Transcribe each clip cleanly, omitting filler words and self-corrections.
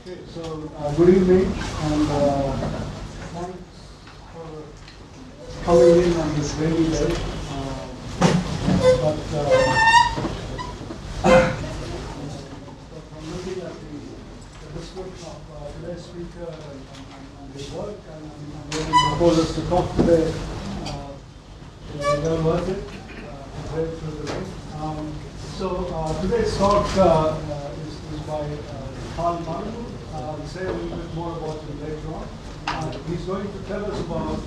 Okay, so good evening, and thanks for coming in on this rainy day. I'm looking at the description of today's speaker and his work, and I'm going to propose us to talk today. Well worth it. Great through the day. So today's talk is by Malamud. I'll say a little bit more about him later on. He's going to tell us about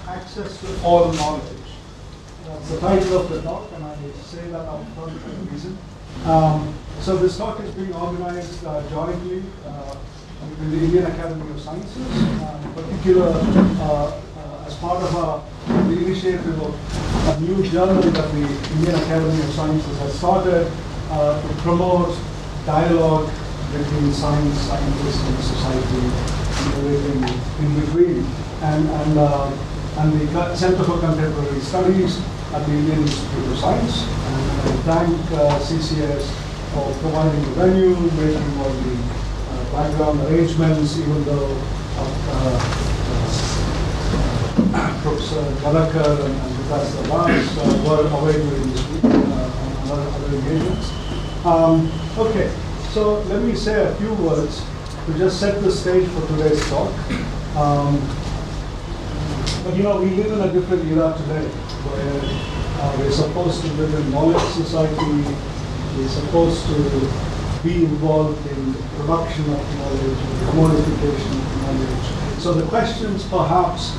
access to all knowledge. That's the title of the talk, and I say that up front for a reason. So this talk is being organized jointly with the Indian Academy of Sciences, in particular as part of the initiative of a new journal that the Indian Academy of Sciences has started to promote dialogue between science, scientists, and society, and everything in between. And the Center for Contemporary Studies at the Indian Institute of Science. And I thank CCS for providing the venue, making all the background arrangements, even though Professor Galakar and Professor Raj were away during this week on other engagements. Okay, so let me say a few words to just set the stage for today's talk. But you know, we live in a different era today, where we're supposed to live in knowledge society. We're supposed to be involved in the production of knowledge, and the commodification of knowledge. So the questions, perhaps,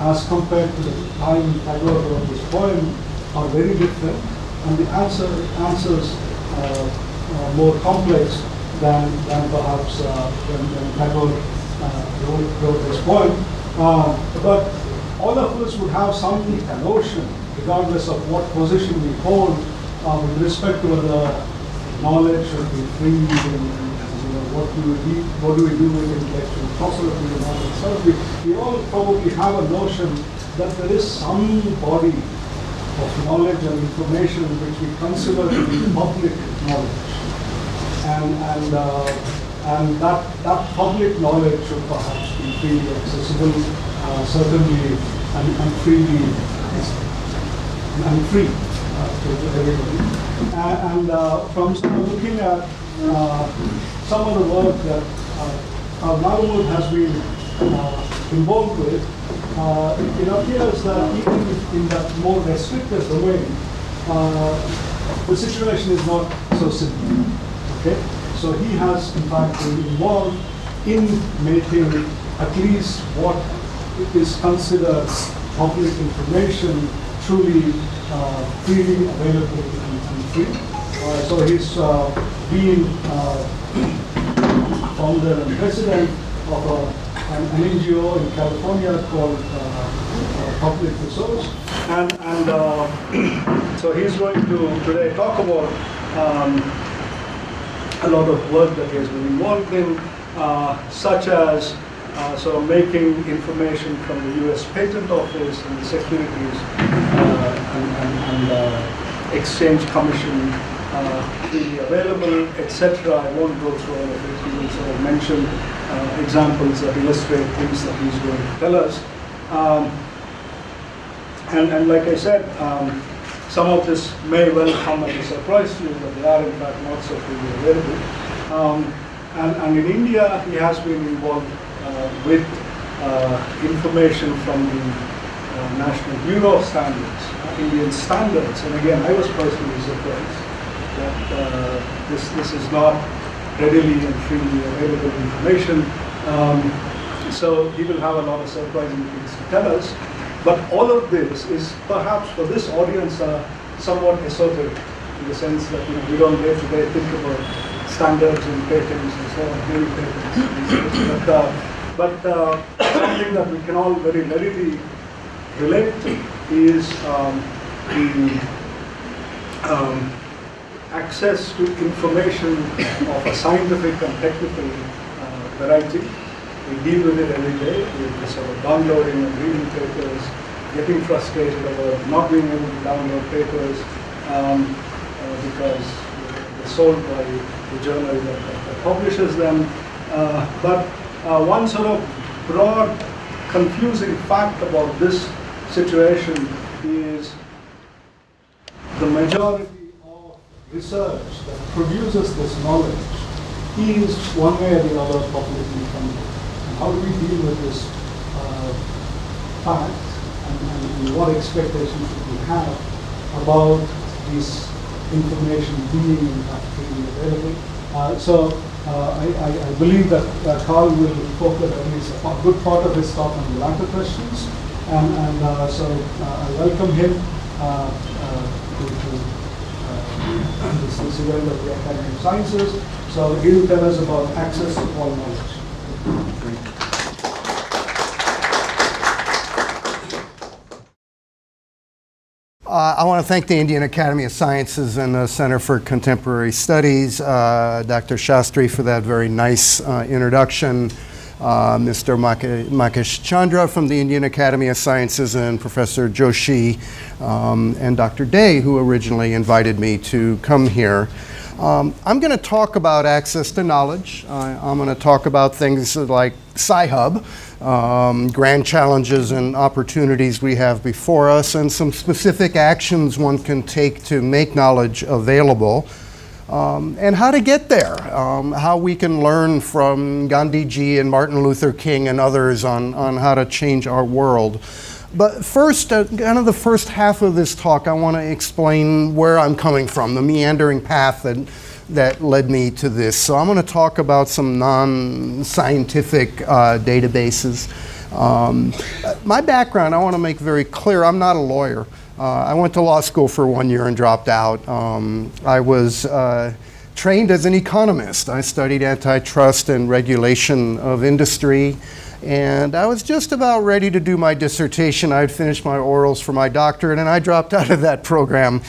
as compared to the time Tagore wrote this poem, are very different, and the answers are more complex than perhaps when Tagore wrote this poem. But all of us would have some notion, regardless of what position we hold, with respect to whether knowledge should be freed, and what do we do with intellectual property and all that stuff. We all probably have a notion that there is some body of knowledge and information which we consider to be public knowledge, and that public knowledge should perhaps be freely accessible, certainly, and freely and free to everybody. And from looking at some of the work that Malamud has been involved with, it appears that even in that more restricted domain, the situation is not so simple. Okay, so he has in fact been involved in making at least what is considered public information truly freely available and free. So he's been founder and president of an NGO in California called Public Resource, and so he's going to today talk about a lot of work that he has been involved in, such as sort of making information from the U.S. Patent Office and the Securities and Exchange Commission freely available, etc. I won't go through all of it. He will sort of mention examples that illustrate things that he's going to tell us. And like I said, some of this may well come as a surprise to you, but they are in fact not so freely available. And in India, he has been involved with information from the National Bureau of Standards, Indian standards. And again, I was personally surprised that this is not readily and freely available information. So he will have a lot of surprising things to tell us. But all of this is perhaps for this audience somewhat esoteric, in the sense that we don't day to day think about standards and patents and so on, many patents. But something that we can all very readily relate to is the access to information of a scientific and technical variety. We deal with it every day. We're sort of downloading and reading papers, getting frustrated about not being able to download papers because the sold by the journal that publishes them. But one sort of broad, confusing fact about this situation is the majority of research that produces this knowledge is one way or the other publicly funded. And how do we deal with this fact, and what expectations should we have about this information being in fact freely available? I believe that Carl will focus at least a good part of his talk on the latter questions, and I welcome him to this event of the Academy of Sciences. So he will tell us about access to all knowledge. I want to thank the Indian Academy of Sciences and the Center for Contemporary Studies, Dr. Shastri, for that very nice introduction, Mr. Makesh Chandra from the Indian Academy of Sciences, and Professor Joshi, and Dr. Day, who originally invited me to come here. I'm going to talk about access to knowledge. I'm going to talk about things like Sci-Hub, grand challenges and opportunities we have before us, and some specific actions one can take to make knowledge available, and how to get there, how we can learn from Gandhiji and Martin Luther King and others on how to change our world. But first, kind of the first half of this talk, I want to explain where I'm coming from, the meandering path that led me to this. So I'm going to talk about some non-scientific databases. My background, I want to make very clear, I'm not a lawyer. I went to law school for 1 year and dropped out. I was trained as an economist. I studied antitrust and regulation of industry. And I was just about ready to do my dissertation. I had finished my orals for my doctorate, and I dropped out of that program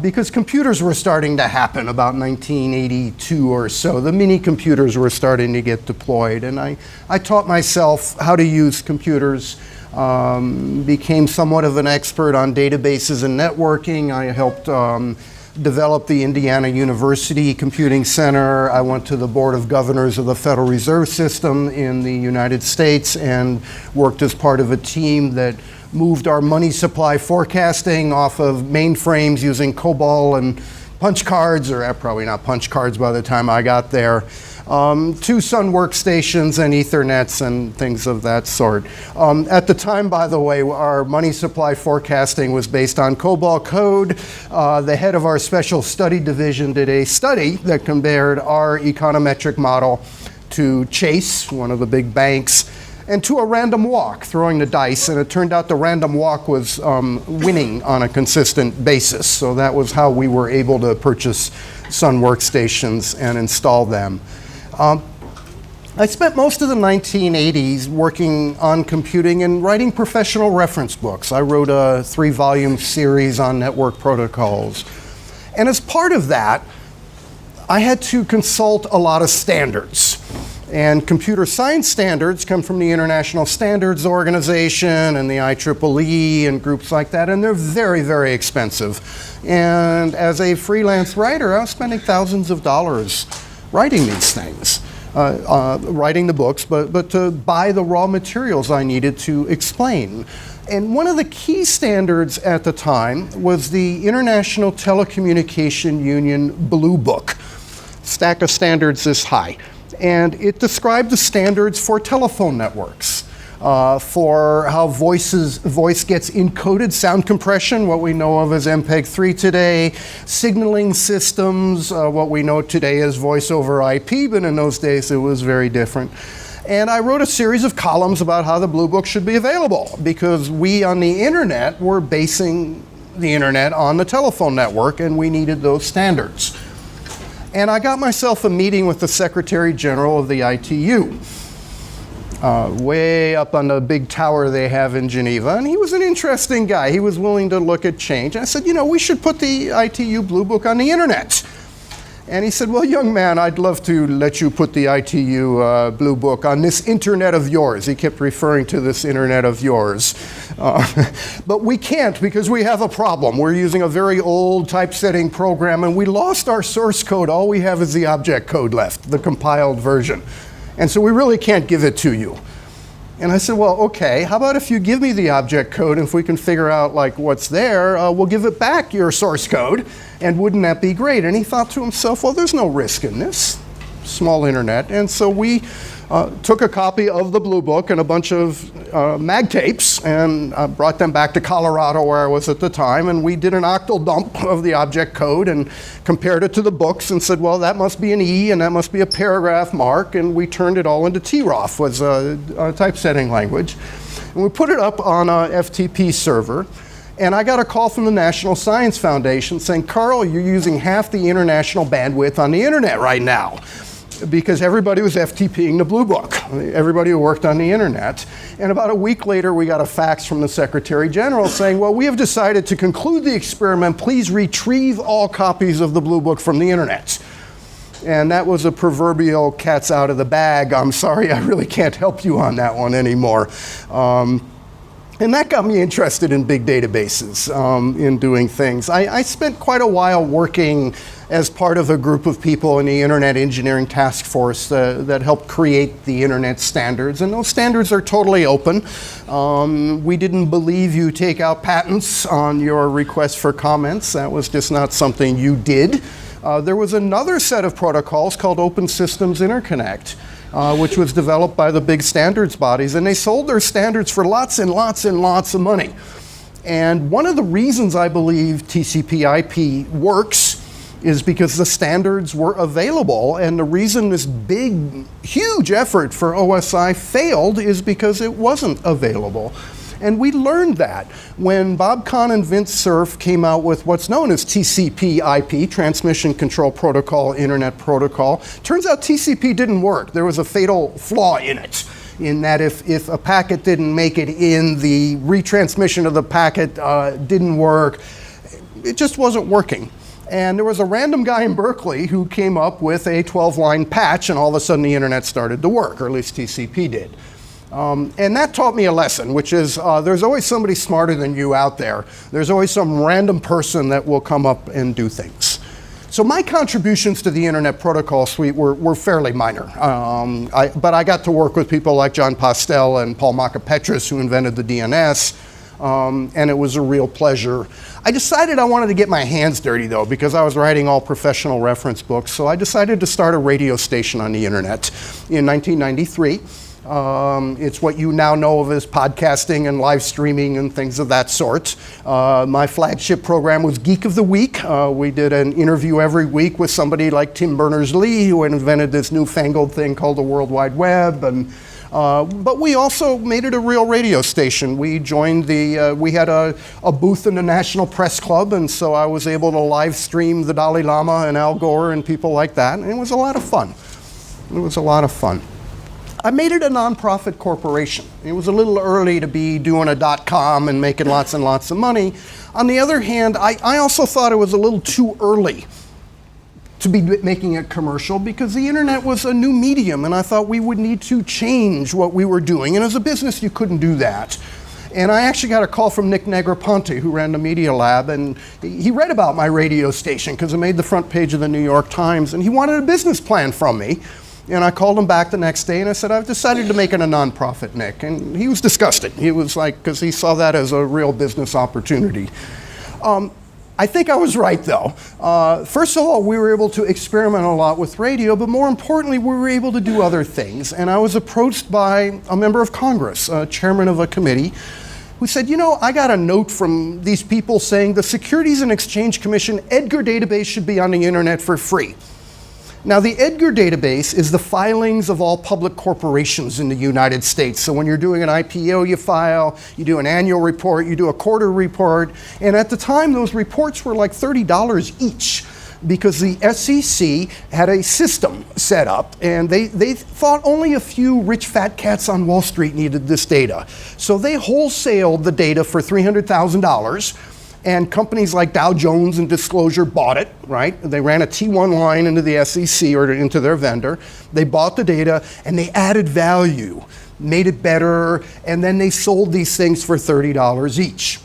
because computers were starting to happen about 1982 or so. The mini computers were starting to get deployed, and I taught myself how to use computers, became somewhat of an expert on databases and networking. I helped developed the Indiana University Computing Center. I went to the Board of Governors of the Federal Reserve System in the United States and worked as part of a team that moved our money supply forecasting off of mainframes using COBOL and punch cards, or probably not punch cards by the time I got there, to Sun workstations and Ethernets and things of that sort. At the time, by the way, our money supply forecasting was based on COBOL code. The head of our special study division did a study that compared our econometric model to Chase, one of the big banks, and to a random walk, throwing the dice, and it turned out the random walk was winning on a consistent basis. So that was how we were able to purchase Sun workstations and install them. I spent most of the 1980s working on computing and writing professional reference books. I wrote a 3-volume series on network protocols. And as part of that, I had to consult a lot of standards. And computer science standards come from the International Standards Organization and the IEEE and groups like that, and they're very, very expensive. And as a freelance writer, I was spending thousands of dollars writing these things, writing the books, but to buy the raw materials I needed to explain. And one of the key standards at the time was the International Telecommunication Union Blue Book, stack of standards this high. And it described the standards for telephone networks, for how voice gets encoded, sound compression, what we know of as MPEG-3 today, signaling systems, what we know today as voice over IP, but in those days it was very different. And I wrote a series of columns about how the Blue Book should be available, because we on the internet were basing the internet on the telephone network, and we needed those standards. And I got myself a meeting with the Secretary General of the ITU, way up on the big tower they have in Geneva. And he was an interesting guy. He was willing to look at change. And I said, you know, we should put the ITU Blue Book on the internet. And he said, well, young man, I'd love to let you put the ITU Blue Book on this internet of yours. He kept referring to this internet of yours. But we can't because we have a problem. We're using a very old typesetting program and we lost our source code. All we have is the object code left, the compiled version. And so we really can't give it to you. And I said, well, okay, how about if you give me the object code, and if we can figure out like what's there, we'll give it back your source code, and wouldn't that be great? And he thought to himself, well, there's no risk in this small internet. And so we took a copy of the Blue Book and a bunch of mag tapes and brought them back to Colorado where I was at the time, and we did an octal dump of the object code and compared it to the books and said, well, that must be an E and that must be a paragraph mark, and we turned it all into TROF, was a typesetting language. And we put it up on a FTP server, and I got a call from the National Science Foundation saying, Carl, you're using half the international bandwidth on the internet right now, because everybody was FTPing the Blue Book, everybody who worked on the internet. And about a week later, we got a fax from the Secretary General saying, well, we have decided to conclude the experiment. Please retrieve all copies of the Blue Book from the internet. And that was a proverbial cat's out of the bag. I'm sorry, I really can't help you on that one anymore. And that got me interested in big databases, in doing things. I spent quite a while working as part of a group of people in the Internet Engineering Task Force that helped create the Internet standards. And those standards are totally open. We didn't believe you take out patents on your request for comments. That was just not something you did. There was another set of protocols called Open Systems Interconnect, which was developed by the big standards bodies, and they sold their standards for lots and lots and lots of money. And one of the reasons I believe TCP/IP works is because the standards were available, and the reason this big, huge effort for OSI failed is because it wasn't available. And we learned that when Bob Kahn and Vince Cerf came out with what's known as TCP/IP, Transmission Control Protocol, Internet Protocol. Turns out TCP didn't work. There was a fatal flaw in it, in that if a packet didn't make it in, the retransmission of the packet didn't work. It just wasn't working. And there was a random guy in Berkeley who came up with a 12-line patch, and all of a sudden the internet started to work, or at least TCP did. And that taught me a lesson, which is there's always somebody smarter than you out there. There's always some random person that will come up and do things. So my contributions to the Internet Protocol Suite were fairly minor. But I got to work with people like John Postel and Paul Macapetris, who invented the DNS. And it was a real pleasure. I decided I wanted to get my hands dirty, though, because I was writing all professional reference books. So I decided to start a radio station on the internet in 1993. It's what you now know of as podcasting and live streaming and things of that sort. My flagship program was Geek of the Week. We did an interview every week with somebody like Tim Berners-Lee, who invented this newfangled thing called the World Wide Web. But we also made it a real radio station. We joined we had a booth in the National Press Club, and so I was able to live stream the Dalai Lama and Al Gore and people like that, and it was a lot of fun. It was a lot of fun. I made it a nonprofit corporation. It was a little early to be doing a .com and making lots and lots of money. On the other hand, I also thought it was a little too early to be making it commercial, because the internet was a new medium, and I thought we would need to change what we were doing. And as a business, you couldn't do that. And I actually got a call from Nick Negroponte, who ran the Media Lab, and he read about my radio station because it made the front page of the New York Times, and he wanted a business plan from me. And I called him back the next day and I said, I've decided to make it a nonprofit, Nick. And he was disgusted. He was like, because he saw that as a real business opportunity. I think I was right, though. First of all, we were able to experiment a lot with radio, but more importantly, we were able to do other things. And I was approached by a member of Congress, chairman of a committee, who said, you know, I got a note from these people saying the Securities and Exchange Commission EDGAR database should be on the internet for free. Now, the EDGAR database is the filings of all public corporations in the United States. So when you're doing an IPO, you file, you do an annual report, you do a quarter report. And at the time, those reports were like $30 each, because the SEC had a system set up, and they thought only a few rich fat cats on Wall Street needed this data. So they wholesaled the data for $300,000. And companies like Dow Jones and Disclosure bought it, right? They ran a T1 line into the SEC or into their vendor. They bought the data and they added value, made it better, and then they sold these things for $30 each.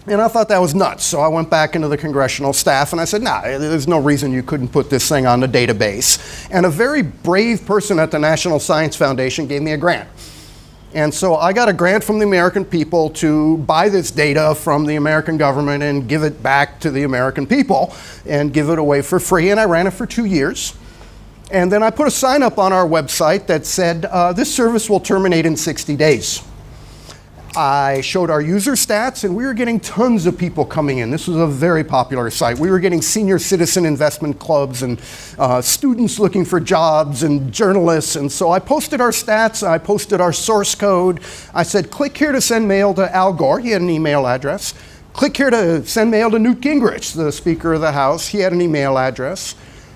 And I thought that was nuts. So I went back into the congressional staff and I said, nah, there's no reason you couldn't put this thing on the database. And a very brave person at the National Science Foundation gave me a grant. And so I got a grant from the American people to buy this data from the American government and give it back to the American people and give it away for free. And I ran it for 2 years. And then I put a sign up on our website that said, this service will terminate in 60 days. I showed our user stats, and we were getting tons of people coming in. This was a very popular site. We were getting senior citizen investment clubs and students looking for jobs and journalists. And so I posted our stats, I posted our source code. I said, click here to send mail to Al Gore. He had an email address. Click here to send mail to Newt Gingrich, the Speaker of the House. He had an email address.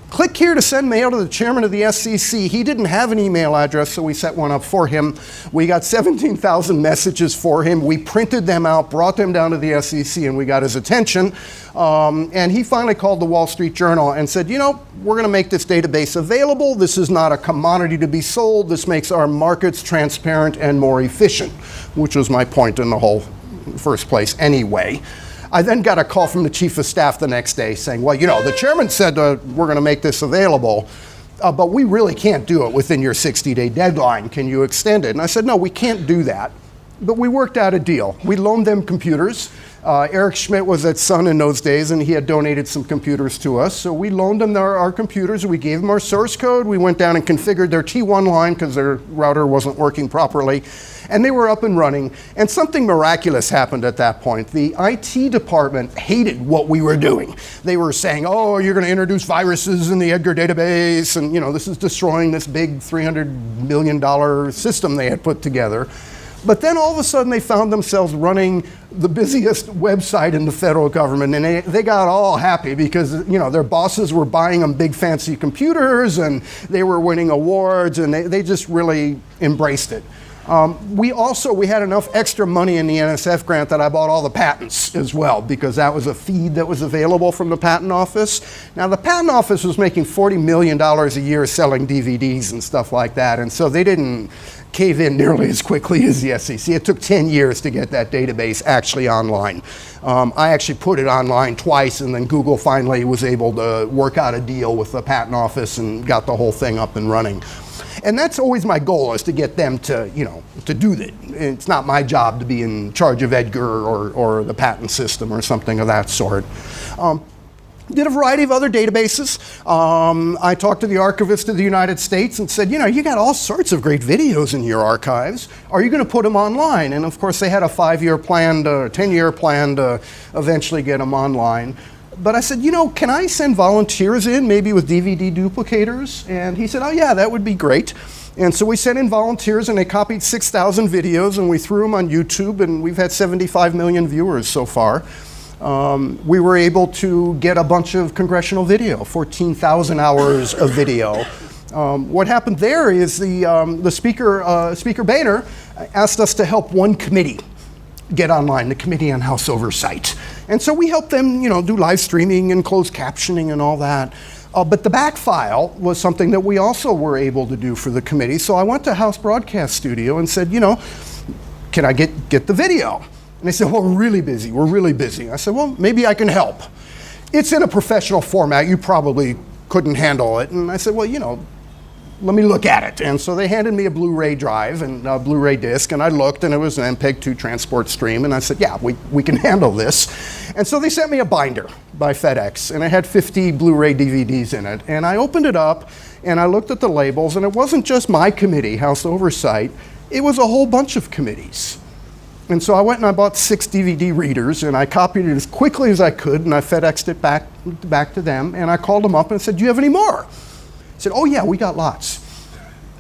Click here to send mail to the chairman of the SEC. He didn't have an email address, so we set one up for him. We got 17,000 messages for him. We printed them out, brought them down to the SEC, and we got his attention. And he finally called the Wall Street Journal and said, you know, we're going to make this database available. This is not a commodity to be sold. This makes our markets transparent and more efficient, which was my point in the whole first place anyway. I then got a call from the chief of staff the next day saying, well, you know, the chairman said we're going to make this available, but we really can't do it within your 60-day deadline. Can you extend it? And I said, no, we can't do that. But we worked out a deal. We loaned them computers. Eric Schmidt was at Sun in those days, and he had donated some computers to us. So we loaned them our computers. We gave them our source code. We went down and configured their T1 line because their router wasn't working properly. And they were up and running. And something miraculous happened at that point. The IT department hated what we were doing. They were saying, oh, you're going to introduce viruses in the Edgar database. And, you know, this is destroying this big $300 million system they had put together. But then all of a sudden they found themselves running the busiest website in the federal government, and they got all happy because, you know, their bosses were buying them big fancy computers and they were winning awards, and they just really embraced it. We had enough extra money in the NSF grant that I bought all the patents as well, because that was a feed that was available from the patent office. Now the patent office was making $40 million a year selling DVDs and stuff like that, and so they didn't cave in nearly as quickly as the SEC. It took 10 years to get that database actually online. I actually put it online twice, and then Google finally was able to work out a deal with the patent office and got the whole thing up and running. And that's always my goal, is to get them to, you know, to do that. It's not my job to be in charge of Edgar or the patent system or something of that sort. Did a variety of other databases. I talked to the archivist of the United States and said, you know, you got all sorts of great videos in your archives. Are you going to put them online? And of course, they had a 5-year plan, 10-year plan to eventually get them online. But I said, you know, can I send volunteers in, maybe with DVD duplicators? And he said, oh yeah, that would be great. And so we sent in volunteers, and they copied 6,000 videos, and we threw them on YouTube, and we've had 75 million viewers so far. We were able to get a bunch of congressional video, 14,000 hours of video. What happened there is the Speaker Boehner asked us to help one committee get online, the Committee on House Oversight. And so we helped them, you know, do live streaming and closed captioning and all that. But the back file was something that we also were able to do for the committee. So I went to House Broadcast Studio and said, you know, can I get the video? And they said, well, we're really busy. I said, well, maybe I can help. It's in a professional format. You probably couldn't handle it. And I said, well, you know, let me look at it. And so they handed me a Blu-ray drive and a Blu-ray disc, and I looked, and it was an MPEG-2 transport stream, and I said, yeah, we can handle this. And so they sent me a binder by FedEx, and it had 50 Blu-ray DVDs in it. And I opened it up, and I looked at the labels, and it wasn't just my committee, House Oversight, it was a whole bunch of committees. And so I went and I bought 6 DVD readers, and I copied it as quickly as I could, and I FedExed it back to them, and I called them up and said, do you have any more? I said, oh yeah, we got lots.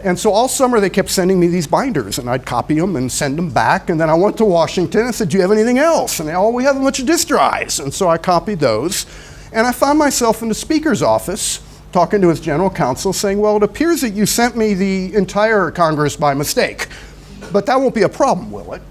And so all summer they kept sending me these binders, and I'd copy them and send them back. And then I went to Washington and said, do you have anything else? And they, oh, we have a bunch of disk drives. And so I copied those. And I found myself in the Speaker's office talking to his general counsel saying, well, it appears that you sent me the entire Congress by mistake. But that won't be a problem, will it?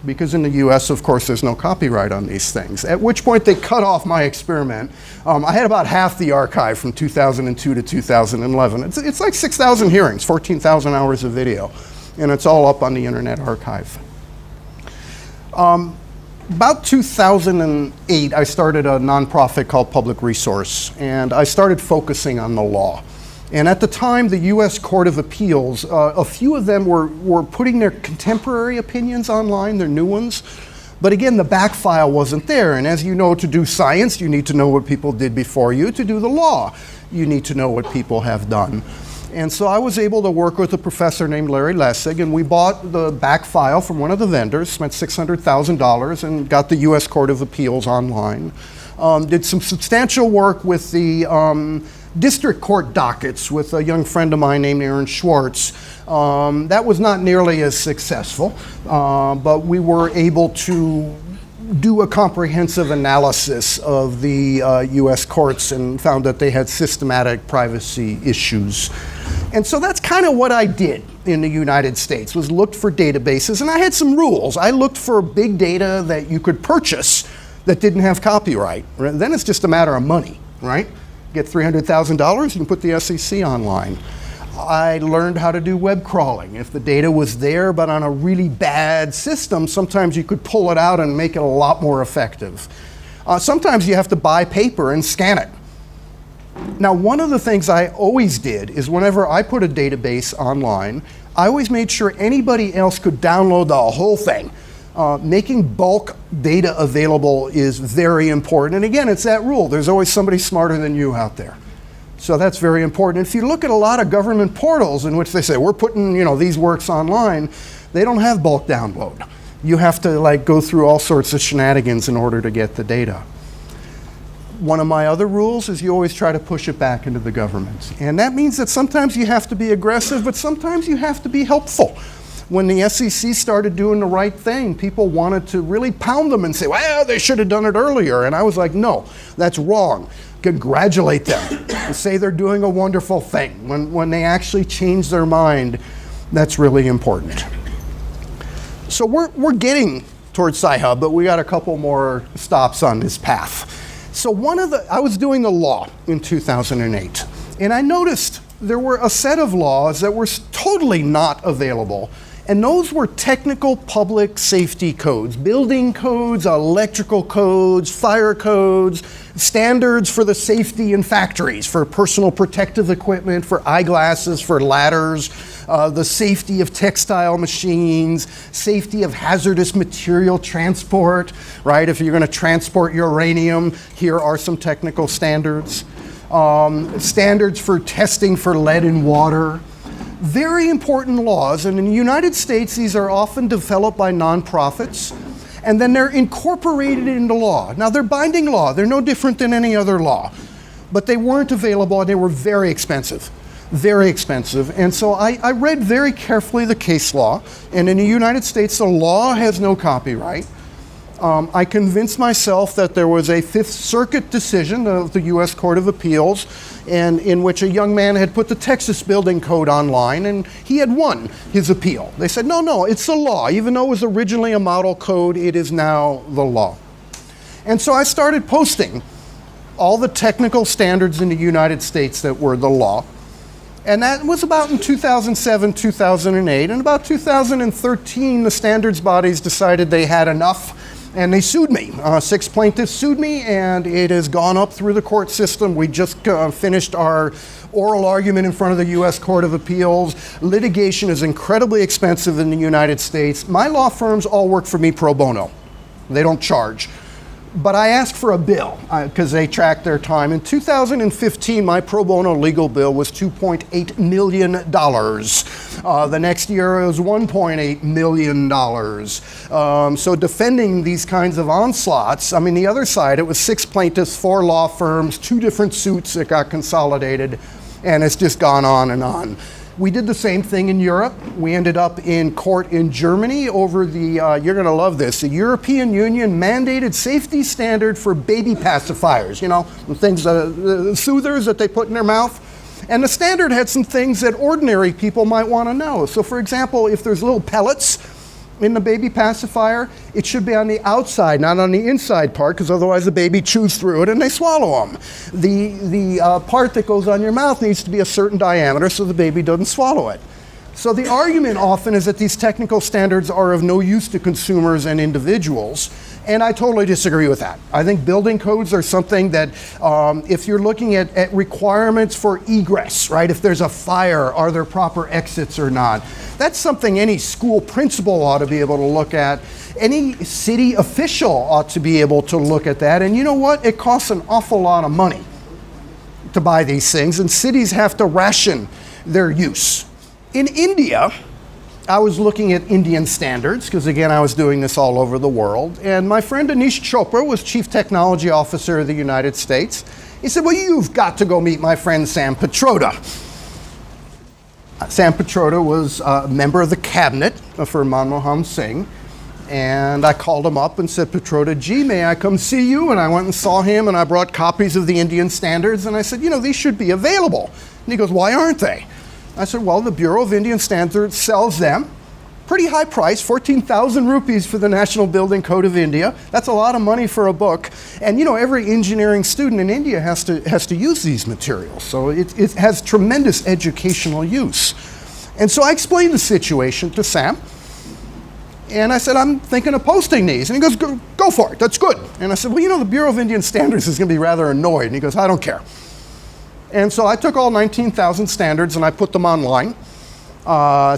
because in the US, of course, there's no copyright on these things. At which point they cut off my experiment. I had about half the archive from 2002 to 2011. It's like 6,000 hearings, 14,000 hours of video, and it's all up on the Internet Archive. About 2008, I started a nonprofit called Public Resource, and I started focusing on the law. And at the time, the US Court of Appeals, a few of them were putting their contemporary opinions online, their new ones. But again, the back file wasn't there. And as you know, to do science, you need to know what people did before you. To do the law, you need to know what people have done. And so I was able to work with a professor named Larry Lessig, and we bought the back file from one of the vendors, spent $600,000, and got the US Court of Appeals online. Did some substantial work with the district court dockets with a young friend of mine named Hind Swaraj. That was not nearly as successful, but we were able to do a comprehensive analysis of the US courts and found that they had systematic privacy issues. And so that's kind of what I did in the United States, was looked for databases, and I had some rules. I looked for big data that you could purchase that didn't have copyright. Then it's just a matter of money, right? Get $300,000, you can put the SEC online. I learned how to do web crawling. If the data was there but on a really bad system, sometimes you could pull it out and make it a lot more effective. Sometimes you have to buy paper and scan it. Now, one of the things I always did is whenever I put a database online, I always made sure anybody else could download the whole thing. Making bulk data available is very important. And again, it's that rule. There's always somebody smarter than you out there. So that's very important. If you look at a lot of government portals in which they say, we're putting these works online, they don't have bulk download. You have to go through all sorts of shenanigans in order to get the data. One of my other rules is you always try to push it back into the government. And that means that sometimes you have to be aggressive, but sometimes you have to be helpful. When the SEC started doing the right thing, people wanted to really pound them and say, well, they should have done it earlier. And I was like, no, that's wrong. Congratulate them and say they're doing a wonderful thing. When they actually change their mind, that's really important. So we're getting towards Sci-Hub, but we got a couple more stops on this path. So I was doing the law in 2008, and I noticed there were a set of laws that were totally not available. And those were technical public safety codes, building codes, electrical codes, fire codes, standards for the safety in factories, for personal protective equipment, for eyeglasses, for ladders, the safety of textile machines, safety of hazardous material transport, right? If you're going to transport uranium, here are some technical standards. Standards for testing for lead in water. Very important laws, and in the United States, these are often developed by nonprofits, and then they're incorporated into law. Now, they're binding law. They're no different than any other law, but they weren't available, and they were very expensive, and so I read very carefully the case law, and in the United States, the law has no copyright. I convinced myself that there was a Fifth Circuit decision of the US Court of Appeals, and in which a young man had put the Texas Building Code online, and he had won his appeal. They said, no, it's the law. Even though it was originally a model code, it is now the law. And so I started posting all the technical standards in the United States that were the law. And that was about in 2007, 2008. And about 2013, the standards bodies decided they had enough, and they sued me. 6 plaintiffs sued me, and it has gone up through the court system. We just finished our oral argument in front of the US Court of Appeals. Litigation is incredibly expensive in the United States. My law firms all work for me pro bono. They don't charge. But I asked for a bill because they track their time. In 2015, my pro bono legal bill was $2.8 million. The next year it was $1.8 million. So defending these kinds of onslaughts, I mean, the other side, it was 6 plaintiffs, 4 law firms, 2 different suits that got consolidated, and it's just gone on and on. We did the same thing in Europe. We ended up in court in Germany over the, you're going to love this, the European Union mandated safety standard for baby pacifiers, the things, the soothers that they put in their mouth. And the standard had some things that ordinary people might want to know. So for example, if there's little pellets in the baby pacifier, it should be on the outside, not on the inside part, because otherwise the baby chews through it and they swallow them. The part that goes on your mouth needs to be a certain diameter so the baby doesn't swallow it. So the argument often is that these technical standards are of no use to consumers and individuals, and I totally disagree with that. I think building codes are something that if you're looking at requirements for egress, right? If there's a fire, are there proper exits or not? That's something any school principal ought to be able to look at. Any city official ought to be able to look at that. And you know what? It costs an awful lot of money to buy these things, and cities have to ration their use. In India, I was looking at Indian standards, because again, I was doing this all over the world, and my friend Anish Chopra was Chief Technology Officer of the United States. He said, well, you've got to go meet my friend Sam Petroda. Sam Petroda was a member of the cabinet for Manmohan Singh, and I called him up and said, Petroda, gee, may I come see you? And I went and saw him, and I brought copies of the Indian standards, and I said, you know, these should be available. And he goes, why aren't they? I said, well, the Bureau of Indian Standards sells them. Pretty high price, 14,000 rupees for the National Building Code of India. That's a lot of money for a book. And you know, every engineering student in India has to use these materials. So it has tremendous educational use. And so I explained the situation to Sam. And I said, I'm thinking of posting these. And he goes, go for it, that's good. And I said, well, you know, the Bureau of Indian Standards is going to be rather annoyed. And he goes, I don't care. And so I took all 19,000 standards and I put them online.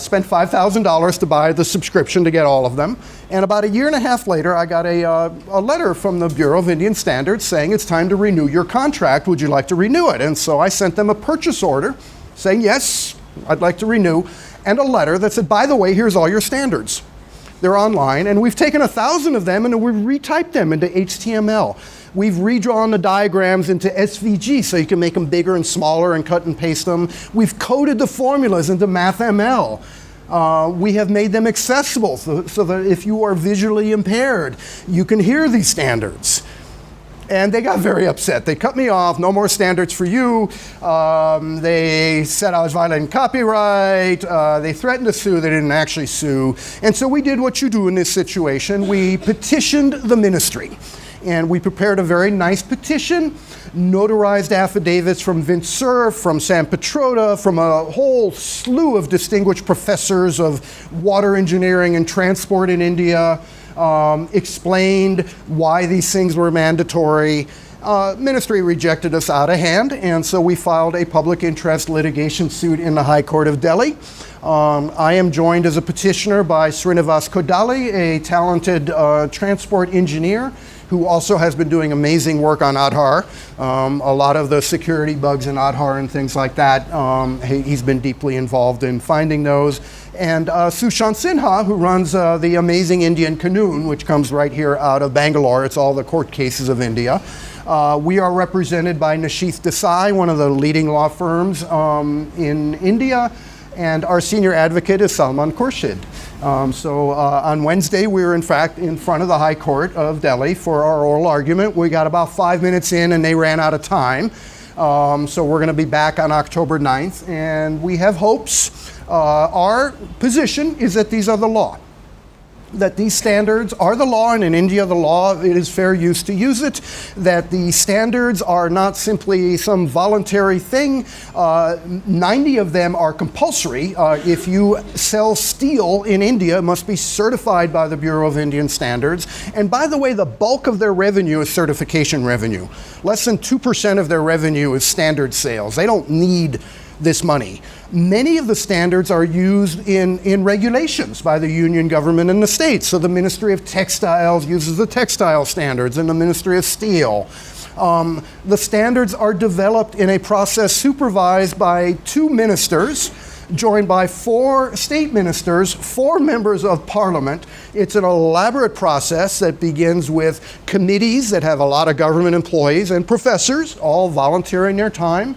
Spent $5,000 to buy the subscription to get all of them. And about a year and a half later, I got a letter from the Bureau of Indian Standards saying it's time to renew your contract. Would you like to renew it? And so I sent them a purchase order saying, yes, I'd like to renew, and a letter that said, by the way, here's all your standards. They're online, and we've taken 1,000 of them and we've retyped them into HTML. We've redrawn the diagrams into SVG so you can make them bigger and smaller and cut and paste them. We've coded the formulas into MathML. We have made them accessible so that if you are visually impaired, you can hear these standards. And they got very upset. They cut me off, no more standards for you. They said I was violating copyright. They threatened to sue, they didn't actually sue. And so we did what you do in this situation. We petitioned the ministry. And we prepared a very nice petition, notarized affidavits from Vint Cerf, from Sam Petroda, from a whole slew of distinguished professors of water engineering and transport in India, explained why these things were mandatory. Ministry rejected us out of hand, and so we filed a public interest litigation suit in the High Court of Delhi. I am joined as a petitioner by Srinivas Kodali, a talented transport engineer who also has been doing amazing work on Aadhaar. A lot of the security bugs in Aadhaar and things like that, he's been deeply involved in finding those. And Sushant Sinha, who runs the amazing Indian Canoon, which comes right here out of Bangalore. It's all the court cases of India. We are represented by Nishith Desai, one of the leading law firms in India, and our senior advocate is Salman Khurshid. So on Wednesday, we were in fact in front of the High Court of Delhi for our oral argument. We got about 5 minutes in and they ran out of time. So we're going to be back on October 9th, and we have hopes. Our position is that these are the law. That these standards are the law, and in India the law, it is fair use to use it. That the standards are not simply some voluntary thing. 90 of them are compulsory. If you sell steel in India, it must be certified by the Bureau of Indian Standards. And by the way, the bulk of their revenue is certification revenue. Less than 2% of their revenue is standard sales. They don't need this money. Many of the standards are used in regulations by the union government and the states. So the Ministry of Textiles uses the textile standards, and the Ministry of Steel. The standards are developed in a process supervised by 2 ministers, joined by 4 state ministers, 4 members of parliament. It's an elaborate process that begins with committees that have a lot of government employees and professors, all volunteering their time.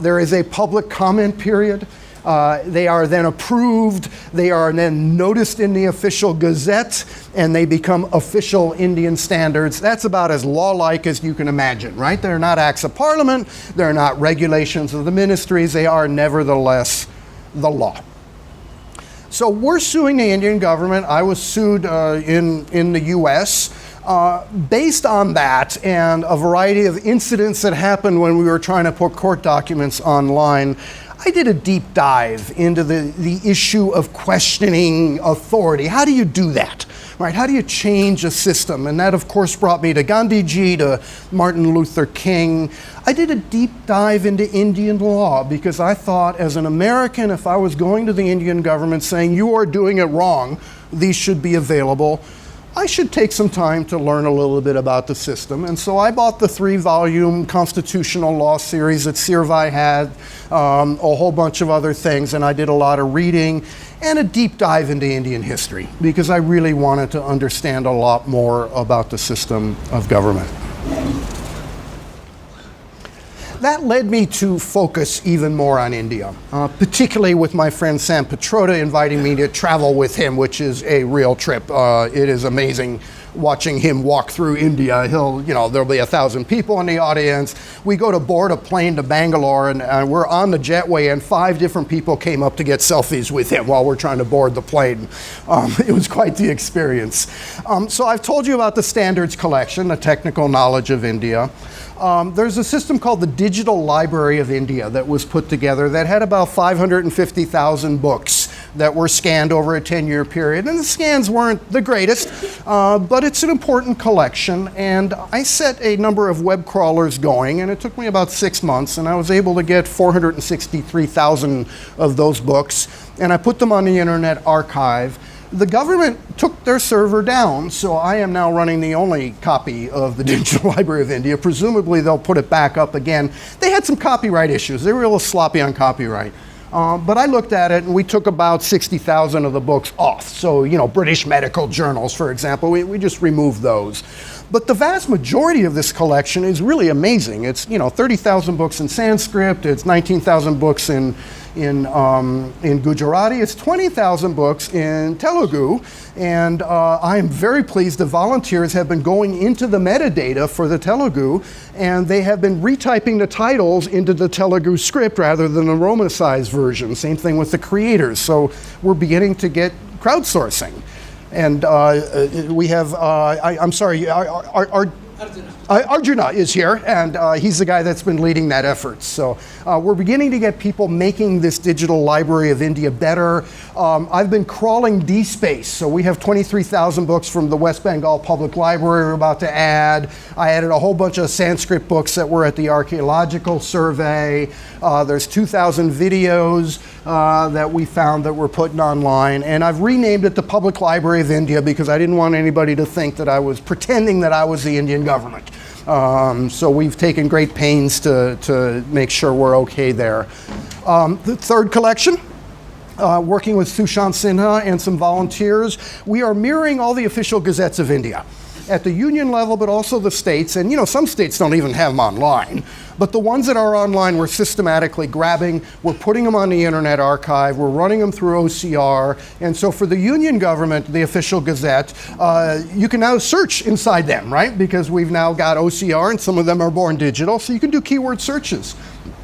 There is a public comment period. They are then approved. They are then noticed in the official gazette, and they become official Indian standards. That's about as law-like as you can imagine, right? They're not acts of parliament. They're not regulations of the ministries. They are nevertheless the law. So we're suing the Indian government. I was sued in the US. Based on that and a variety of incidents that happened when we were trying to put court documents online, I did a deep dive into the issue of questioning authority. How do you do that? Right? How do you change a system? And that, of course, brought me to Gandhiji, to Martin Luther King. I did a deep dive into Indian law because I thought, as an American, if I was going to the Indian government saying, you are doing it wrong, these should be available, I should take some time to learn a little bit about the system. And so I bought the 3-volume constitutional law series that Sirvai had, a whole bunch of other things, and I did a lot of reading and a deep dive into Indian history because I really wanted to understand a lot more about the system of government. That led me to focus even more on India, particularly with my friend Sam Petroda inviting me to travel with him, which is a real trip. It is amazing watching him walk through India. There'll be 1,000 people in the audience. We go to board a plane to Bangalore, and we're on the jetway, and 5 different people came up to get selfies with him while we're trying to board the plane. It was quite the experience. So I've told you about the standards collection, the technical knowledge of India. There's a system called the Digital Library of India that was put together that had about 550,000 books that were scanned over a 10-year period. And the scans weren't the greatest, but it's an important collection. And I set a number of web crawlers going, and it took me about 6 months, and I was able to get 463,000 of those books, and I put them on the Internet Archive. The government took their server down, so I am now running the only copy of the Digital Library of India. Presumably they'll put it back up again. They had some copyright issues. They were a little sloppy on copyright. But I looked at it, and we took about 60,000 of the books off. So, British medical journals, for example, we just removed those. But the vast majority of this collection is really amazing. It's 30,000 books in Sanskrit. It's 19,000 books in Gujarati. It's 20,000 books in Telugu. And I am very pleased the volunteers have been going into the metadata for the Telugu, and they have been retyping the titles into the Telugu script rather than the Romanicized version. Same thing with the creators. So we're beginning to get crowdsourcing. And we have, I'm sorry, Arjuna is here, and he's the guy that's been leading that effort. So we're beginning to get people making this Digital Library of India better. I've been crawling DSpace, so we have 23,000 books from the West Bengal Public Library we're about to add. I added a whole bunch of Sanskrit books that were at the Archaeological Survey. There's 2,000 videos that we found that we're putting online, and I've renamed it the Public Library of India because I didn't want anybody to think that I was pretending that I was the Indian government. So we've taken great pains to make sure we're okay there. The third collection, working with Sushant Sinha and some volunteers, we are mirroring all the official gazettes of India at the union level, but also the states. And some states don't even have them online. But the ones that are online, we're systematically grabbing, we're putting them on the Internet Archive, we're running them through OCR. And so for the union government, the official gazette, you can now search inside them, right? Because we've now got OCR, and some of them are born digital, so you can do keyword searches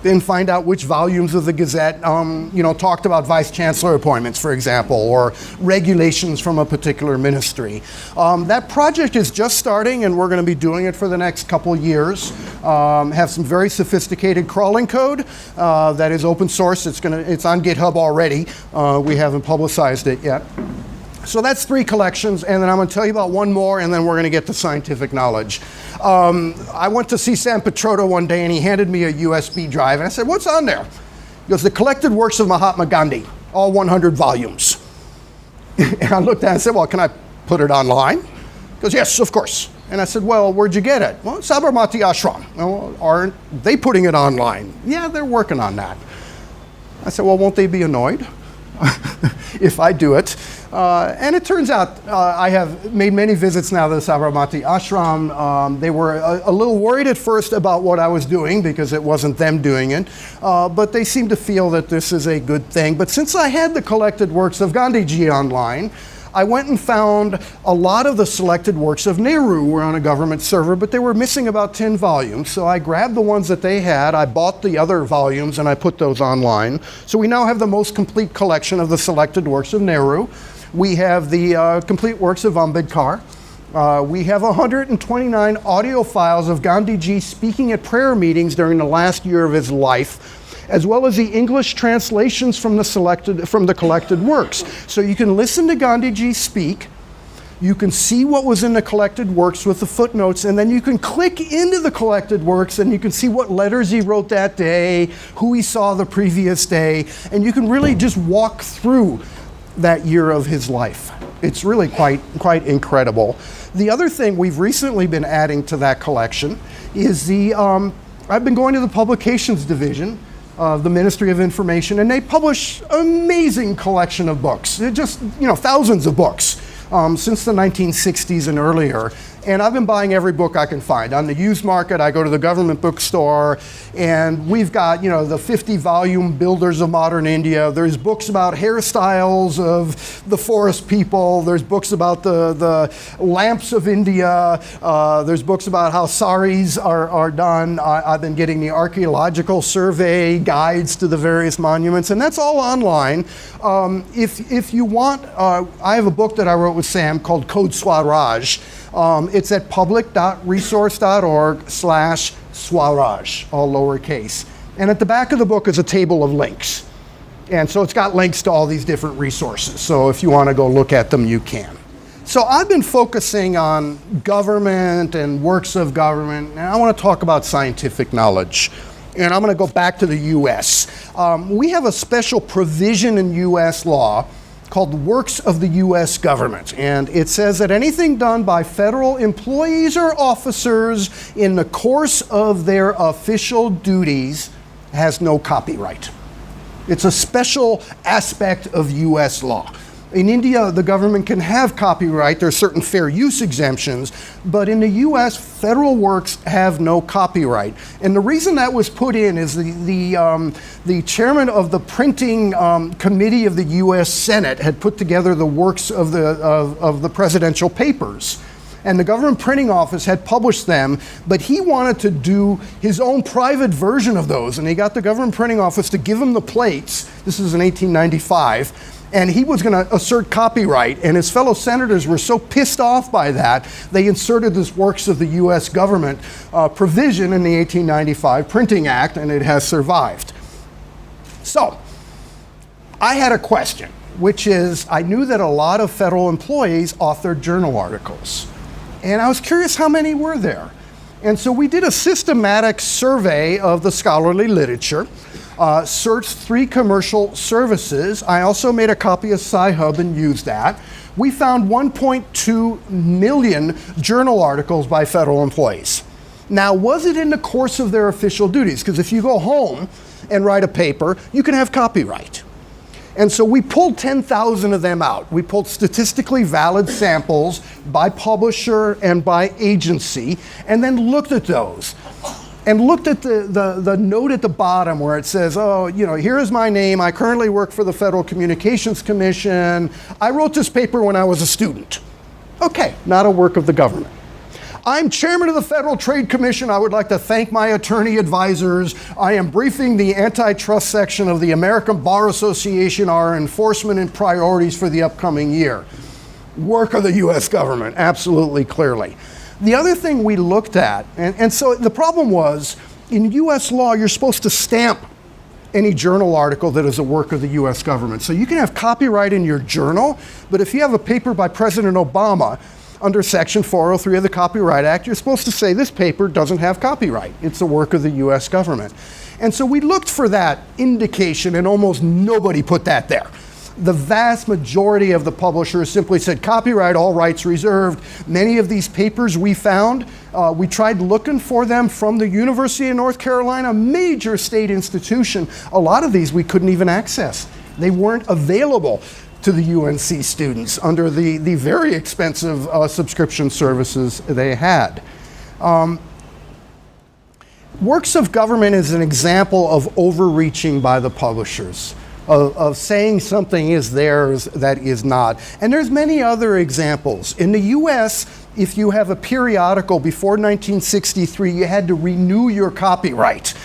and find out which volumes of the Gazette, talked about vice chancellor appointments, for example, or regulations from a particular ministry. That project is just starting, and we're going to be doing it for the next couple of years. Have some very sophisticated crawling code that is open source. It's on GitHub already. We haven't publicized it yet. So that's 3 collections, and then I'm going to tell you about one more, and then we're going to get to scientific knowledge. I went to see Sam Petroda one day, and he handed me a USB drive, and I said, "What's on there?" He goes, "The collected works of Mahatma Gandhi, all 100 volumes." And I looked at it and said, "Well, can I put it online?" He goes, "Yes, of course." And I said, "Well, where'd you get it?" "Well, Sabarmati Ashram." "Well, aren't they putting it online?" "Yeah, they're working on that." I said, "Well, won't they be annoyed if I do it?" And it turns out I have made many visits now to the Sabarmati Ashram. They were a little worried at first about what I was doing because it wasn't them doing it, but they seem to feel that this is a good thing. But since I had the collected works of Gandhiji online, I went and found a lot of the selected works of Nehru were on a government server, but they were missing about 10 volumes. So I grabbed the ones that they had, I bought the other volumes, and I put those online. So we now have the most complete collection of the selected works of Nehru. We have the complete works of Ambedkar. We have 129 audio files of Gandhiji speaking at prayer meetings during the last year of his life, as well as the English translations from the collected works. So you can listen to Gandhiji speak, you can see what was in the collected works with the footnotes, and then you can click into the collected works and you can see what letters he wrote that day, who he saw the previous day, and you can really just walk through that year of his life. It's really quite incredible. The other thing we've recently been adding to that collection is I've been going to the publications division of the Ministry of Information, and they publish amazing collection of books. They're just, thousands of books since the 1960s and earlier. And I've been buying every book I can find. On the used market, I go to the government bookstore, and we've got, the 50-volume Builders of Modern India. There's books about hairstyles of the forest people. There's books about the lamps of India. There's books about how saris are done. I've been getting the archaeological survey guides to the various monuments, and that's all online. If you want, I have a book that I wrote with Sam called Code Swaraj. It's at public.resource.org/Swaraj, all lowercase. And at the back of the book is a table of links. And so it's got links to all these different resources. So if you want to go look at them, you can. So I've been focusing on government and works of government, and I want to talk about scientific knowledge. And I'm going to go back to the US. We have a special provision in US law called Works of the U.S. Government. And it says that anything done by federal employees or officers in the course of their official duties has no copyright. It's a special aspect of U.S. law. In India, the government can have copyright. There are certain fair use exemptions, but in the US, federal works have no copyright. And the reason that was put in is the chairman of the printing committee of the US Senate had put together the works of the presidential papers. And the government printing office had published them, but he wanted to do his own private version of those. And he got the government printing office to give him the plates. This is in 1895. And he was going to assert copyright, and his fellow senators were so pissed off by that, they inserted this Works of the U.S. Government provision in the 1895 Printing Act, and it has survived. So, I had a question, which is, I knew that a lot of federal employees authored journal articles, and I was curious how many were there. And so we did a systematic survey of the scholarly literature, searched 3 commercial services. I also made a copy of Sci-Hub and used that. We found 1.2 million journal articles by federal employees. Now, was it in the course of their official duties? Because if you go home and write a paper, you can have copyright. And so we pulled 10,000 of them out. We pulled statistically valid samples by publisher and by agency, and then looked at those. And looked at the note at the bottom where it says, here is my name. I currently work for the Federal Communications Commission. I wrote this paper when I was a student. Okay, not a work of the government. I'm chairman of the Federal Trade Commission. I would like to thank my attorney advisors. I am briefing the antitrust section of the American Bar Association, our enforcement and priorities for the upcoming year. Work of the US government, absolutely clearly. The other thing we looked at, and so the problem was, in US law, you're supposed to stamp any journal article that is a work of the US government. So you can have copyright in your journal, but if you have a paper by President Obama, under Section 403 of the Copyright Act, you're supposed to say this paper doesn't have copyright. It's a work of the US government. And so we looked for that indication, and almost nobody put that there. The vast majority of the publishers simply said copyright, all rights reserved. Many of these papers we found, we tried looking for them from the University of North Carolina, a major state institution. A lot of these we couldn't even access. They weren't available to the UNC students under the very expensive subscription services they had. Works of government is an example of overreaching by the publishers. of saying something is theirs that is not. And there's many other examples. In the US, if you have a periodical before 1963, you had to renew your copyright.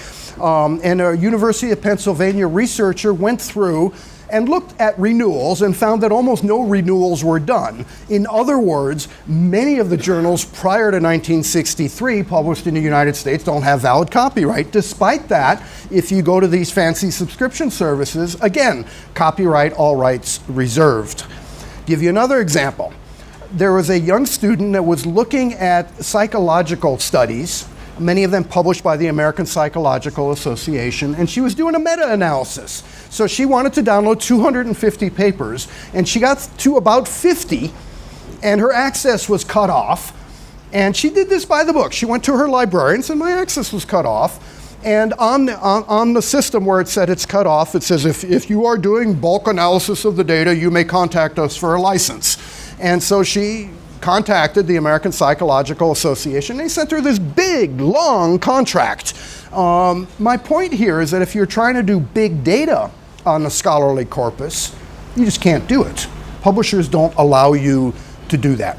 And a University of Pennsylvania researcher went through and looked at renewals and found that almost no renewals were done. In other words, many of the journals prior to 1963 published in the United States don't have valid copyright. Despite that, if you go to these fancy subscription services, again, copyright, all rights reserved. Give you another example. There was a young student that was looking at psychological studies, many of them published by the American Psychological Association, and she was doing a meta-analysis. So she wanted to download 250 papers, and she got to about 50, and her access was cut off. And she did this by the book. She went to her librarian and said, my access was cut off. And on the system where it said it's cut off, it says, if you are doing bulk analysis of the data, you may contact us for a license. And so she contacted the American Psychological Association. They sent her this big, long contract. My point here is that if you're trying to do big data on a scholarly corpus, you just can't do it. Publishers don't allow you to do that.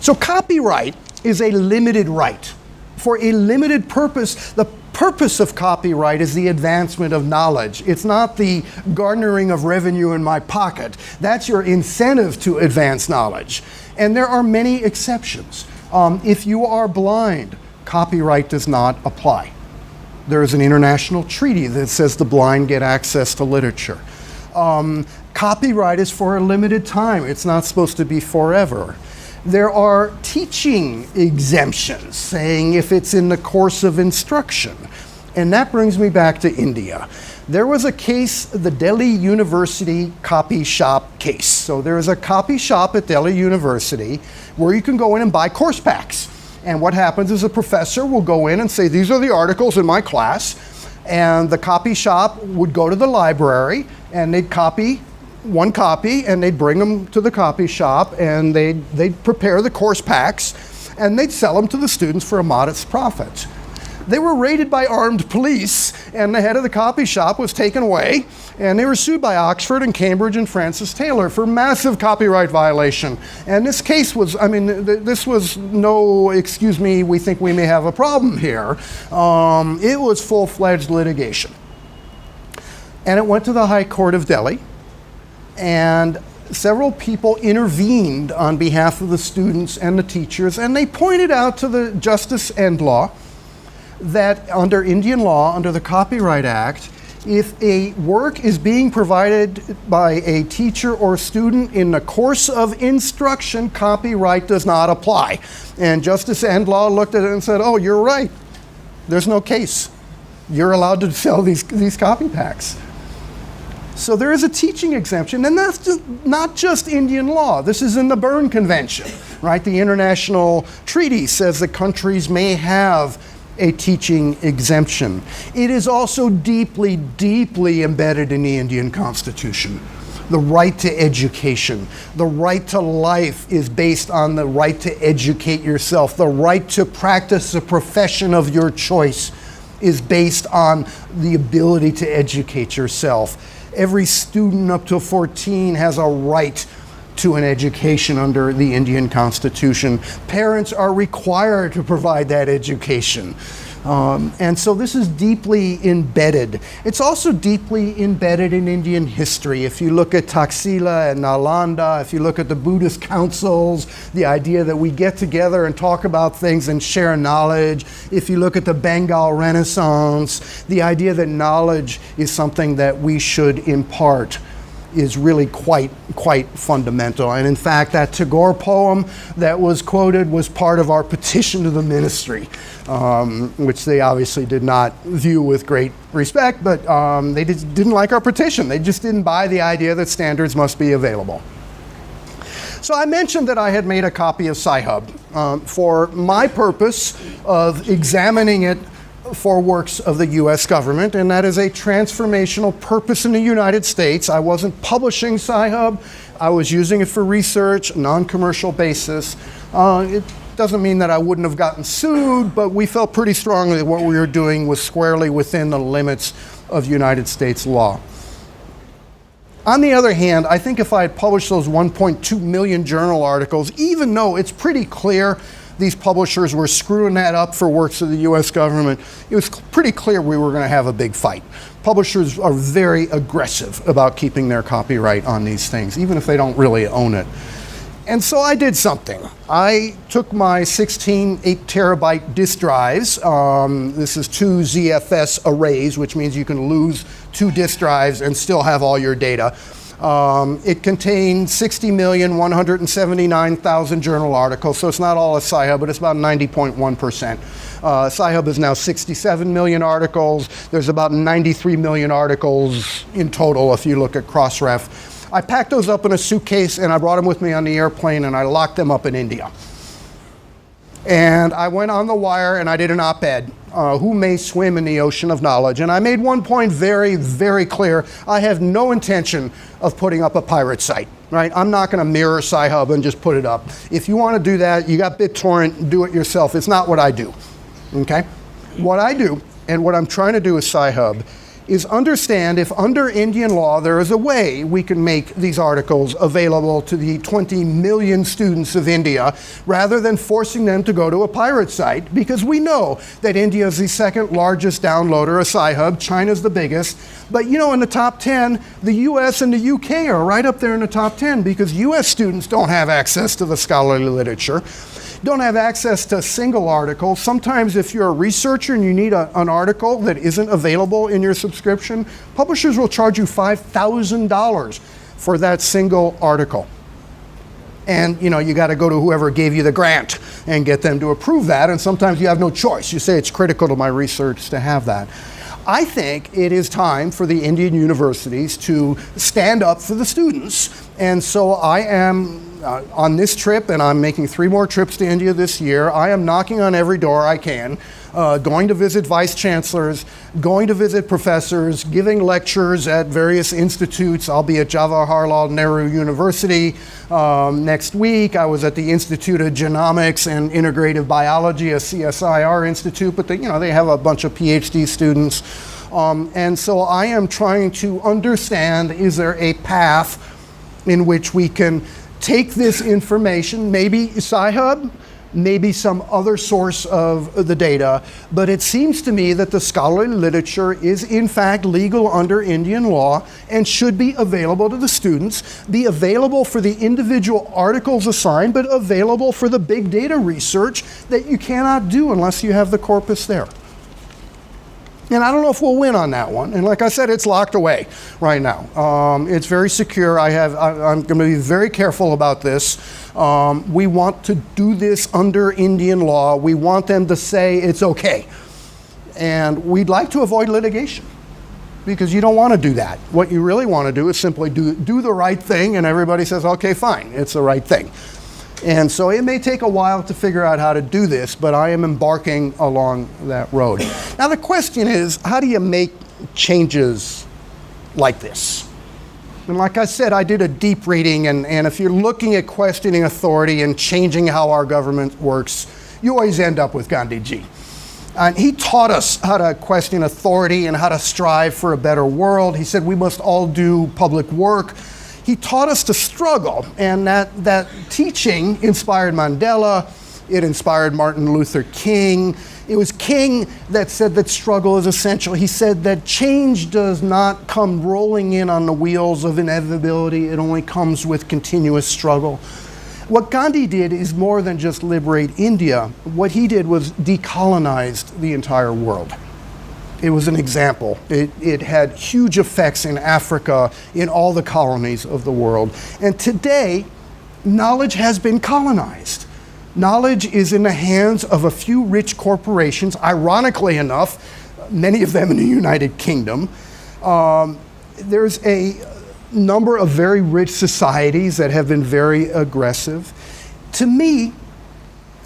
So copyright is a limited right for a limited purpose. The purpose of copyright is the advancement of knowledge. It's not the garnering of revenue in my pocket. That's your incentive to advance knowledge. And there are many exceptions. If you are blind, copyright does not apply. There is an international treaty that says the blind get access to literature. Copyright is for a limited time. It's not supposed to be forever. There are teaching exemptions, saying if it's in the course of instruction. And that brings me back to India. There was a case, the Delhi University copy shop case. So there is a copy shop at Delhi University where you can go in and buy course packs. And what happens is a professor will go in and say, these are the articles in my class. And the copy shop would go to the library and they'd copy one copy, and they'd bring them to the copy shop, and they'd prepare the course packs, and they'd sell them to the students for a modest profit. They were raided by armed police, and the head of the copy shop was taken away, and they were sued by Oxford and Cambridge and Francis Taylor for massive copyright violation. And this case was, this was no, excuse me, we think we may have a problem here. It was full-fledged litigation. And it went to the High Court of Delhi. And several people intervened on behalf of the students and the teachers, and they pointed out to the Justice and Law that under Indian law, under the Copyright Act, if a work is being provided by a teacher or student in the course of instruction, copyright does not apply. And Justice and Law looked at it and said, oh, you're right. There's no case. You're allowed to sell these copy packs. So there is a teaching exemption, and that's not just Indian law. This is in the Berne Convention, right? The international treaty says that countries may have a teaching exemption. It is also deeply, deeply embedded in the Indian Constitution. The right to education, the right to life is based on the right to educate yourself. The right to practice a profession of your choice is based on the ability to educate yourself. Every student up to 14 has a right to an education under the Indian Constitution. Parents are required to provide that education. And so this is deeply embedded. It's also deeply embedded in Indian history. If you look at Taxila and Nalanda, if you look at the Buddhist councils, the idea that we get together and talk about things and share knowledge. If you look at the Bengal Renaissance, the idea that knowledge is something that we should impart is really quite fundamental. And in fact, that Tagore poem that was quoted was part of our petition to the ministry, which they obviously did not view with great respect, but they didn't like our petition. They just didn't buy the idea that standards must be available. So I mentioned that I had made a copy of Sci-Hub for my purpose of examining it for works of the US government, and that is a transformational purpose in the United States. I wasn't publishing Sci-Hub, I was using it for research, non-commercial basis. It doesn't mean that I wouldn't have gotten sued, but we felt pretty strongly that what we were doing was squarely within the limits of United States law. On the other hand, I think if I had published those 1.2 million journal articles, even though it's pretty clear these publishers were screwing that up for works of the US government, it was pretty clear we were going to have a big fight. Publishers are very aggressive about keeping their copyright on these things, even if they don't really own it. And so I did something. I took my 16 8-terabyte disk drives. This is 2 ZFS arrays, which means you can lose 2 disk drives and still have all your data. It contained 60,179,000 journal articles, so it's not all of Sci-Hub, but it's about 90.1%. Sci-Hub is now 67 million articles. There's about 93 million articles in total if you look at Crossref. I packed those up in a suitcase and I brought them with me on the airplane and I locked them up in India. And I went on the wire and I did an op-ed, who may swim in the ocean of knowledge. And I made one point very, very clear. I have no intention of putting up a pirate site, right? I'm not going to mirror Sci-Hub and just put it up. If you want to do that, you got BitTorrent, do it yourself. It's not what I do, okay? What I do, and what I'm trying to do with Sci-Hub, is understand if under Indian law there is a way we can make these articles available to the 20 million students of India rather than forcing them to go to a pirate site, because we know that India is the second largest downloader of Sci-Hub, China's the biggest, but you know, in the top 10, the US and the UK are right up there in the top 10 because US students don't have access to the scholarly literature, don't have access to a single article. Sometimes if you're a researcher and you need an article that isn't available in your subscription, publishers will charge you $5,000 for that single article. And you know, you got to go to whoever gave you the grant and get them to approve that, and sometimes you have no choice. You say it's critical to my research to have that. I think it is time for the Indian universities to stand up for the students, and so I am on this trip, and I'm making 3 more trips to India this year. I am knocking on every door I can, going to visit vice chancellors, going to visit professors, giving lectures at various institutes. I'll be at Jawaharlal Nehru University next week. I was at the Institute of Genomics and Integrative Biology, a CSIR institute, but they have a bunch of PhD students. And so I am trying to understand, is there a path in which we can take this information, maybe Sci-Hub, maybe some other source of the data, but it seems to me that the scholarly literature is in fact legal under Indian law and should be available to the students, be available for the individual articles assigned, but available for the big data research that you cannot do unless you have the corpus there. And I don't know if we'll win on that one. And like I said, it's locked away right now. It's very secure. I'm going to be very careful about this. We want to do this under Indian law. We want them to say it's okay. And we'd like to avoid litigation, because you don't want to do that. What you really want to do is simply do the right thing, and everybody says, okay, fine, it's the right thing. And so it may take a while to figure out how to do this, but I am embarking along that road. Now the question is, how do you make changes like this? And like I said, I did a deep reading, and if you're looking at questioning authority and changing how our government works, you always end up with Gandhiji. And he taught us how to question authority and how to strive for a better world. He said we must all do public work. He taught us to struggle, and that teaching inspired Mandela, it inspired Martin Luther King. It was King that said that struggle is essential. He said that change does not come rolling in on the wheels of inevitability, it only comes with continuous struggle. What Gandhi did is more than just liberate India. What he did was decolonized the entire world. It was an example. It had huge effects in Africa, in all the colonies of the world. And today, knowledge has been colonized. Knowledge is in the hands of a few rich corporations, ironically enough, many of them in the United Kingdom. There's a number of very rich societies that have been very aggressive. To me,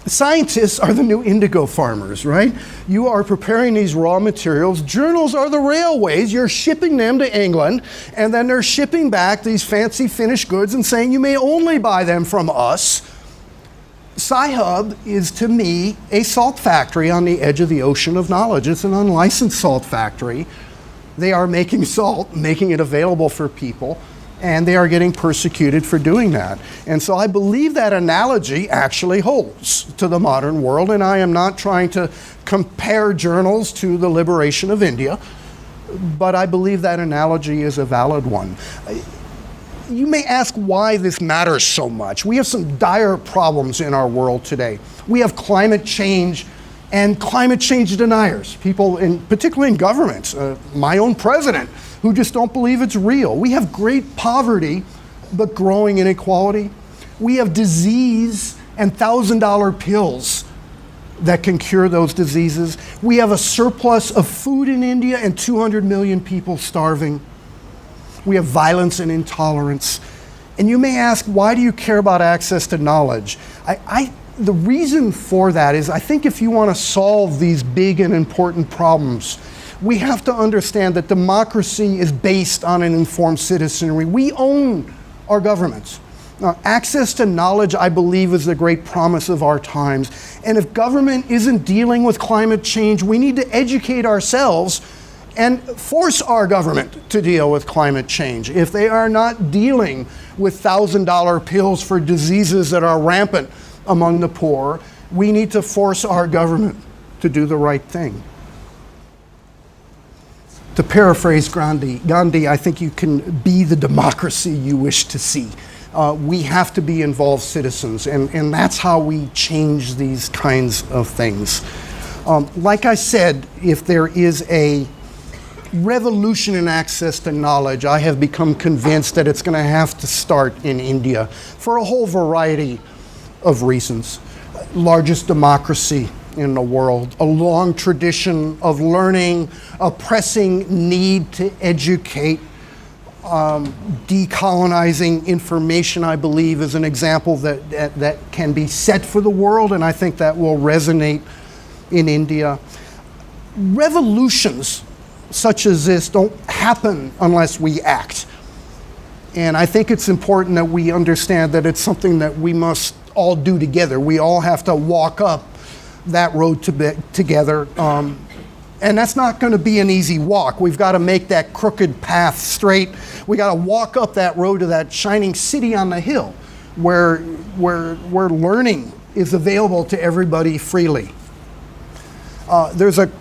scientists are the new indigo farmers, right? You are preparing these raw materials. Journals are the railways. You're shipping them to England, and then they're shipping back these fancy finished goods and saying you may only buy them from us. Sci-Hub is, to me, a salt factory on the edge of the ocean of knowledge. It's an unlicensed salt factory. They are making salt, making it available for people. and they are getting persecuted for doing that. And so I believe that analogy actually holds to the modern world, and I am not trying to compare journals to the liberation of India, but I believe that analogy is a valid one. You may ask why this matters so much. We have some dire problems in our world today. We have climate change and climate change deniers, people, particularly in governments, my own president, who just don't believe it's real. We have great poverty, but growing inequality. We have disease and $1,000 pills that can cure those diseases. We have a surplus of food in India and 200 million people starving. We have violence and intolerance. And you may ask, why do you care about access to knowledge? The reason for that is I think if you want to solve these big and important problems, we have to understand that democracy is based on an informed citizenry. We own our governments. Access to knowledge, I believe, is the great promise of our times. And if government isn't dealing with climate change, we need to educate ourselves and force our government to deal with climate change. If they are not dealing with $1,000 pills for diseases that are rampant among the poor, we need to force our government to do the right thing. To paraphrase Gandhi, I think you can be the democracy you wish to see. We have to be involved citizens, and that's how we change these kinds of things. Like I said, if there is a revolution in access to knowledge, I have become convinced that it's going to have to start in India for a whole variety of reasons. Largest democracy in the world, a long tradition of learning, a pressing need to educate, decolonizing information, I believe, is an example that can be set for the world, and I think that will resonate in India. Revolutions such as this don't happen unless we act. And I think it's important that we understand that it's something that we must all do together. We all have to walk up that road together. And that's not going to be an easy walk. We've got to make that crooked path straight. We got to walk up that road to that shining city on the hill where learning is available to everybody freely. There's a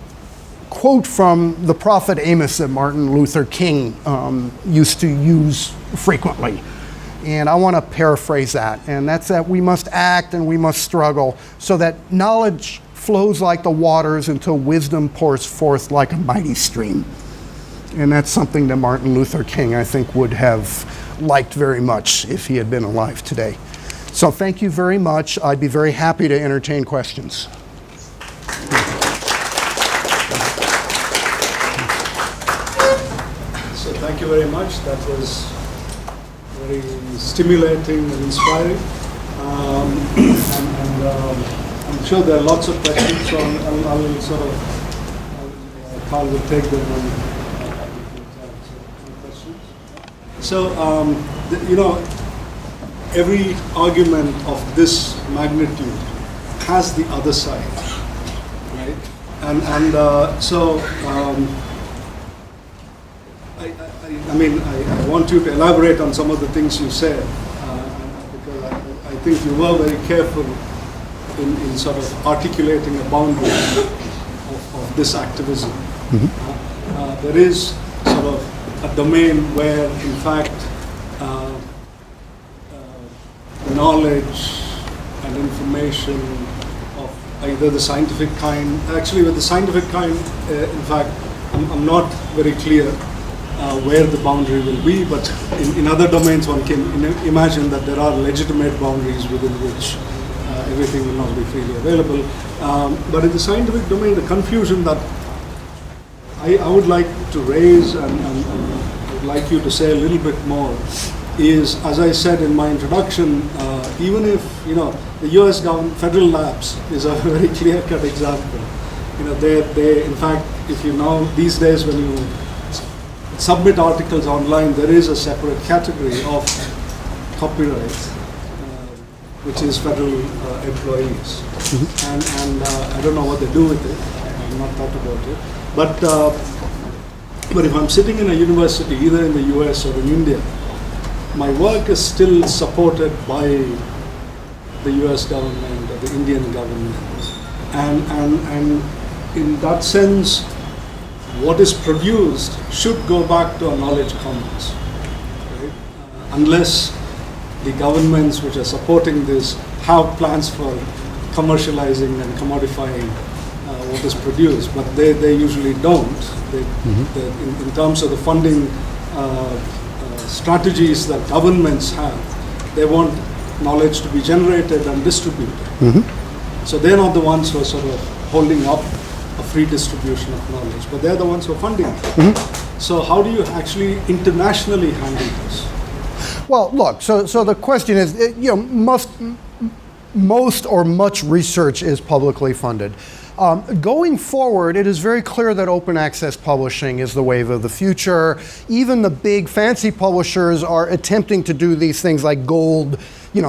quote from the prophet Amos that Martin Luther King used to use frequently. And I want to paraphrase that. And that's that we must act and we must struggle so that knowledge flows like the waters until wisdom pours forth like a mighty stream. And that's something that Martin Luther King, I think, would have liked very much if he had been alive today. So thank you very much. I'd be very happy to entertain questions. So thank you very much. That was very stimulating and inspiring. I'm sure there are lots of questions, so I'll sort of, Carl will take them and questions. So, every argument of this magnitude has the other side, right? I want you to elaborate on some of the things you said, because I think you were very careful in sort of articulating a boundary of this activism. Mm-hmm. There is sort of a domain where, in fact, knowledge and information of either the scientific kind, actually with the scientific kind, in fact, I'm not very clear where the boundary will be, but in other domains one can imagine that there are legitimate boundaries within which everything will not be freely available. But in the scientific domain, the confusion that I would like to raise and I would like you to say a little bit more is, as I said in my introduction, even if, the US government, federal labs is a very clear-cut example. They in fact, if you know, these days when you submit articles online, there is a separate category of copyright, which is federal employees. Mm-hmm. And I don't know what they do with it. I've not thought about it. But if I'm sitting in a university, either in the US or in India, my work is still supported by the US government or the Indian government. And in that sense, what is produced should go back to a knowledge commons, right? Unless the governments which are supporting this have plans for commercializing and commodifying what is produced, but they usually don't. In terms of the funding strategies that governments have, they want knowledge to be generated and distributed. So they're not the ones who are sort of holding up a free distribution of knowledge, but they're the ones who are funding it. So how do you actually internationally handle this? Well, look, so the question is, most or much research is publicly funded. Going forward, it is very clear that open access publishing is the wave of the future. Even the big fancy publishers are attempting to do these things like gold.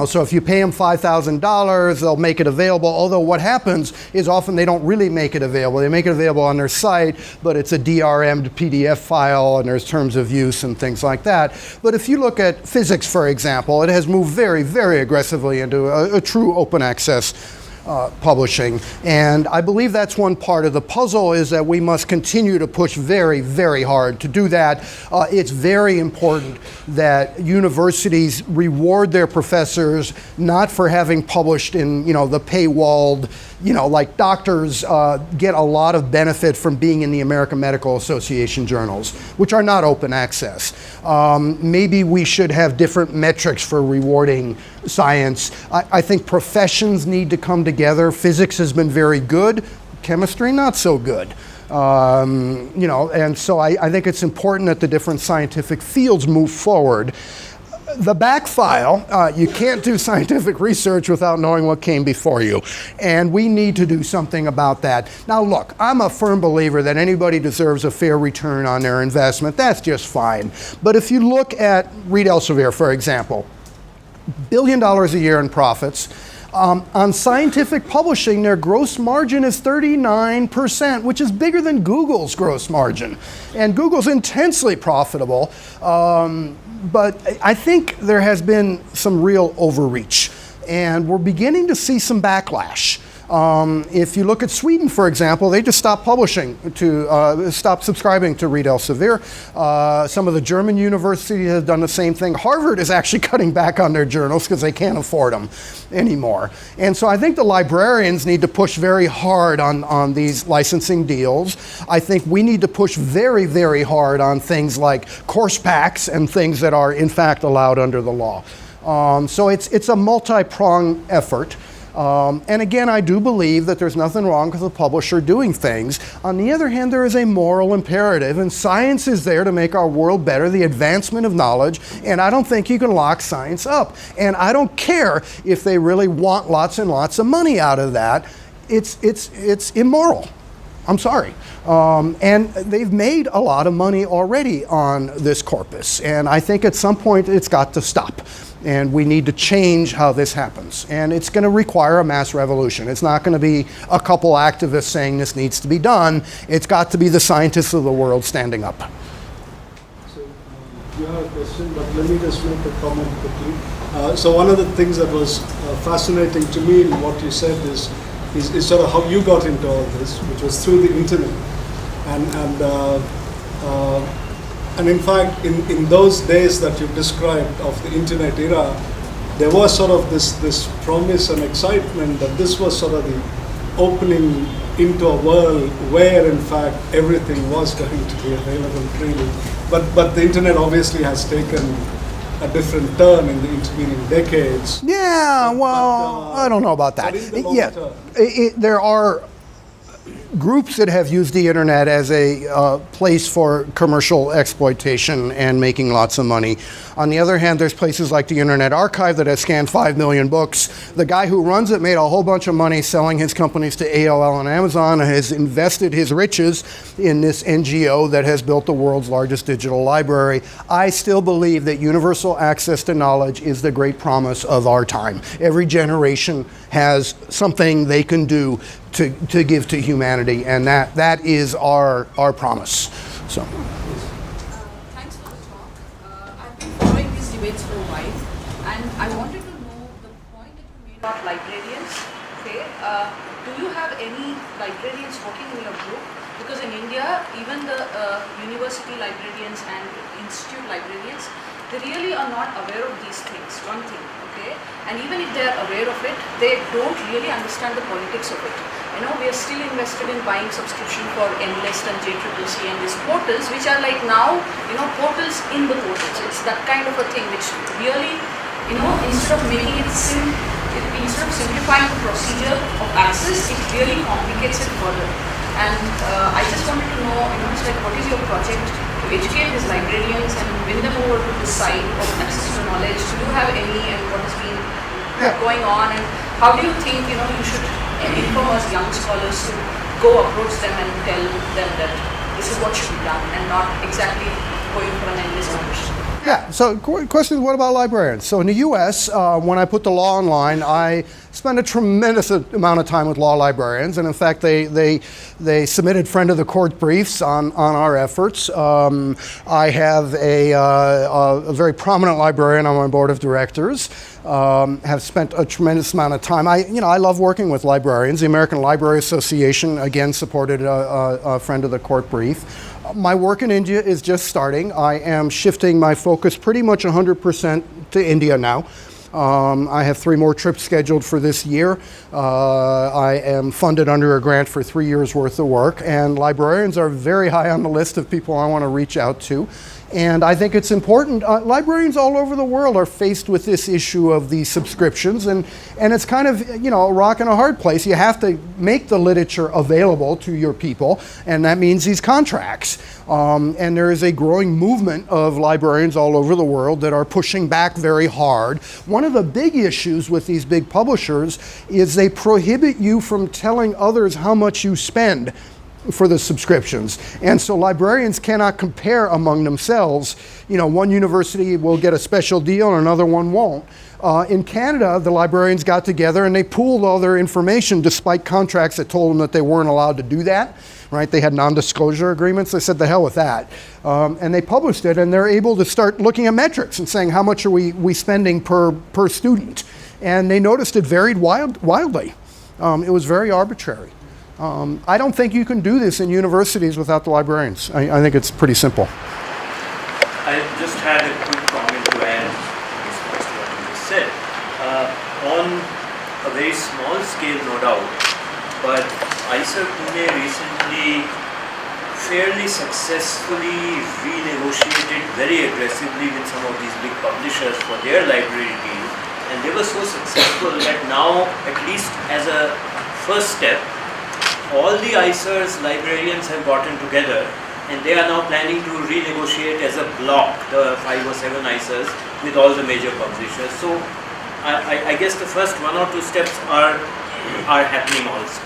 So if you pay them $5,000, they'll make it available. Although what happens is often they don't really make it available. They make it available on their site, but it's a DRM'd PDF file, and there's terms of use and things like that. But if you look at physics, for example, it has moved very, very aggressively into a true open access publishing. And I believe that's one part of the puzzle, is that we must continue to push very, very hard to do that. It's very important that universities reward their professors not for having published in, the paywalled, like doctors get a lot of benefit from being in the American Medical Association journals, which are not open access. Maybe we should have different metrics for rewarding science. I think professions need to come together. Physics has been very good, chemistry not so good. And so I think it's important that the different scientific fields move forward. The back file, you can't do scientific research without knowing what came before you. And we need to do something about that. Now look, I'm a firm believer that anybody deserves a fair return on their investment. That's just fine. But if you look at Reed Elsevier, for example, $1 billion a year in profits. On scientific publishing, their gross margin is 39%, which is bigger than Google's gross margin. And Google's intensely profitable. But I think there has been some real overreach, and we're beginning to see some backlash. If you look at Sweden, for example, they just stopped stopped subscribing to Reed Elsevier. Some of the German universities have done the same thing. Harvard is actually cutting back on their journals because they can't afford them anymore. And so I think the librarians need to push very hard on these licensing deals. I think we need to push very, very hard on things like course packs and things that are in fact allowed under the law. So it's a multi-pronged effort. And again, I do believe that there's nothing wrong with a publisher doing things. On the other hand, there is a moral imperative, and science is there to make our world better, the advancement of knowledge, and I don't think you can lock science up. And I don't care if they really want lots and lots of money out of that. It's immoral. I'm sorry. And they've made a lot of money already on this corpus, and I think at some point it's got to stop. And we need to change how this happens. And it's going to require a mass revolution. It's not going to be a couple activists saying this needs to be done. It's got to be the scientists of the world standing up. So you have a question, but let me just make a comment quickly. So one of the things that was fascinating to me in what you said is sort of how you got into all this, which was through the internet. And in fact, in those days that you described of the internet era, there was sort of this promise and excitement that this was sort of the opening into a world where, in fact, everything was going to be available freely. But the internet obviously has taken a different turn in the intervening decades. Yeah, well, I don't know about that. There are groups that have used the internet as a place for commercial exploitation and making lots of money. On the other hand, there's places like the Internet Archive that has scanned 5 million books. The guy who runs it made a whole bunch of money selling his companies to AOL and Amazon and has invested his riches in this NGO that has built the world's largest digital library. I still believe that universal access to knowledge is the great promise of our time. Every generation has something they can do to give to humanity, and that is our promise. So. Thanks for the talk. I've been following these debates for a while, and I wanted to know the point that you made about librarians. Okay, do you have any librarians working in your group? Because in India, even the university librarians and institute librarians, they really are not aware of these things, one thing, okay? And even if they are aware of it, they don't really understand the politics of it. You know, we are still invested in buying subscription for Enlist and JCCC and these portals, which are like now, you know, portals in the portals. It's that kind of a thing which really, you know, instead of making it instead of simplifying the procedure of access, it really complicates it further. And I just wanted to know, you know, it's like, what is your project to educate these librarians and win them over to this side of access to knowledge? Do you have any, and what has been going on, and how do you think, you know, you should inform us young scholars to go approach them and tell them that this is what should be done, and not exactly going for an endless membership? Yeah, so question is, what about librarians? So in the US, when I put the law online, I spent a tremendous amount of time with law librarians, and in fact, they submitted friend of the court briefs on our efforts. I have a very prominent librarian on my board of directors. Have spent a tremendous amount of time. I love working with librarians. The American Library Association, again, supported a friend of the court brief. My work in India is just starting. I am shifting my focus pretty much 100% to India now. I have 3 more trips scheduled for this year. I am funded under a grant for 3 years worth of work, and librarians are very high on the list of people I want to reach out to. And I think it's important. Librarians all over the world are faced with this issue of these subscriptions, and it's kind of, you know, a rock and a hard place. You have to make the literature available to your people, and that means these contracts. And there is a growing movement of librarians all over the world that are pushing back very hard. One of the big issues with these big publishers is they prohibit you from telling others how much you spend for the subscriptions. And so librarians cannot compare among themselves. You know, one university will get a special deal and another one won't. In Canada, the librarians got together and they pooled all their information despite contracts that told them that they weren't allowed to do that. Right? They had non-disclosure agreements. They said, the hell with that. And they published it, and they're able to start looking at metrics and saying, how much are we spending per student? And they noticed it varied wildly. It was very arbitrary. I don't think you can do this in universities without the librarians. I think it's pretty simple. I just had a quick comment to add in response to what you just said. On a very small scale, no doubt, but ICER Pune recently fairly successfully renegotiated very aggressively with some of these big publishers for their library deal, and they were so successful that now, at least as a first step, all the ICER's librarians have gotten together, and they are now planning to renegotiate as a block the 5 or 7 ICERs with all the major publishers. So I guess the first 1 or 2 steps are happening also.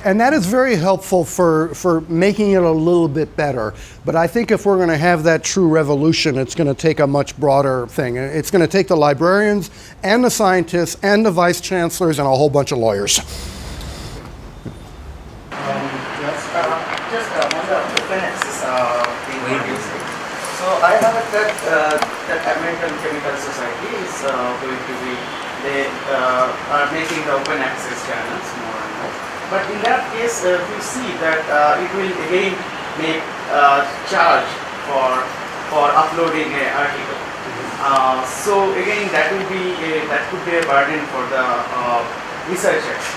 And that is very helpful for making it a little bit better. But I think if we're going to have that true revolution, it's going to take a much broader thing. It's going to take the librarians and the scientists and the vice chancellors and a whole bunch of lawyers. Just on the open access thing what you say. So I have heard that American Chemical Society is going to be, they are making the open access channels more and more. But in that case, we see that it will again make charge for uploading an article. So again, that could be a burden for the researchers.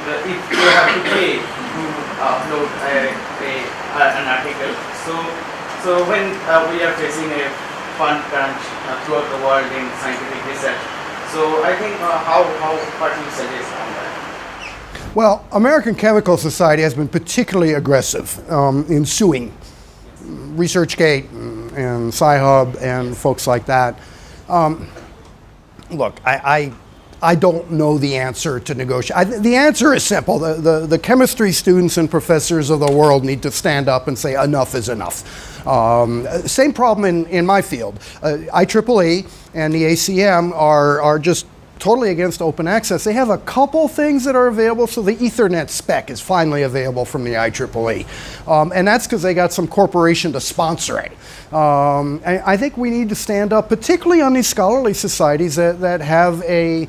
If you have to pay to upload an article, so when we are facing a fund crunch throughout the world in scientific research, so I think what do you suggest on that? Well, American Chemical Society has been particularly aggressive in suing ResearchGate and Sci-Hub and folks like that. Look, I don't know the answer to negotiate. The answer is simple. The chemistry students and professors of the world need to stand up and say enough is enough. Same problem in my field. IEEE and the ACM are just totally against open access. They have a couple things that are available. So the Ethernet spec is finally available from the IEEE. And that's because they got some corporation to sponsor it. I think we need to stand up, particularly on these scholarly societies that have a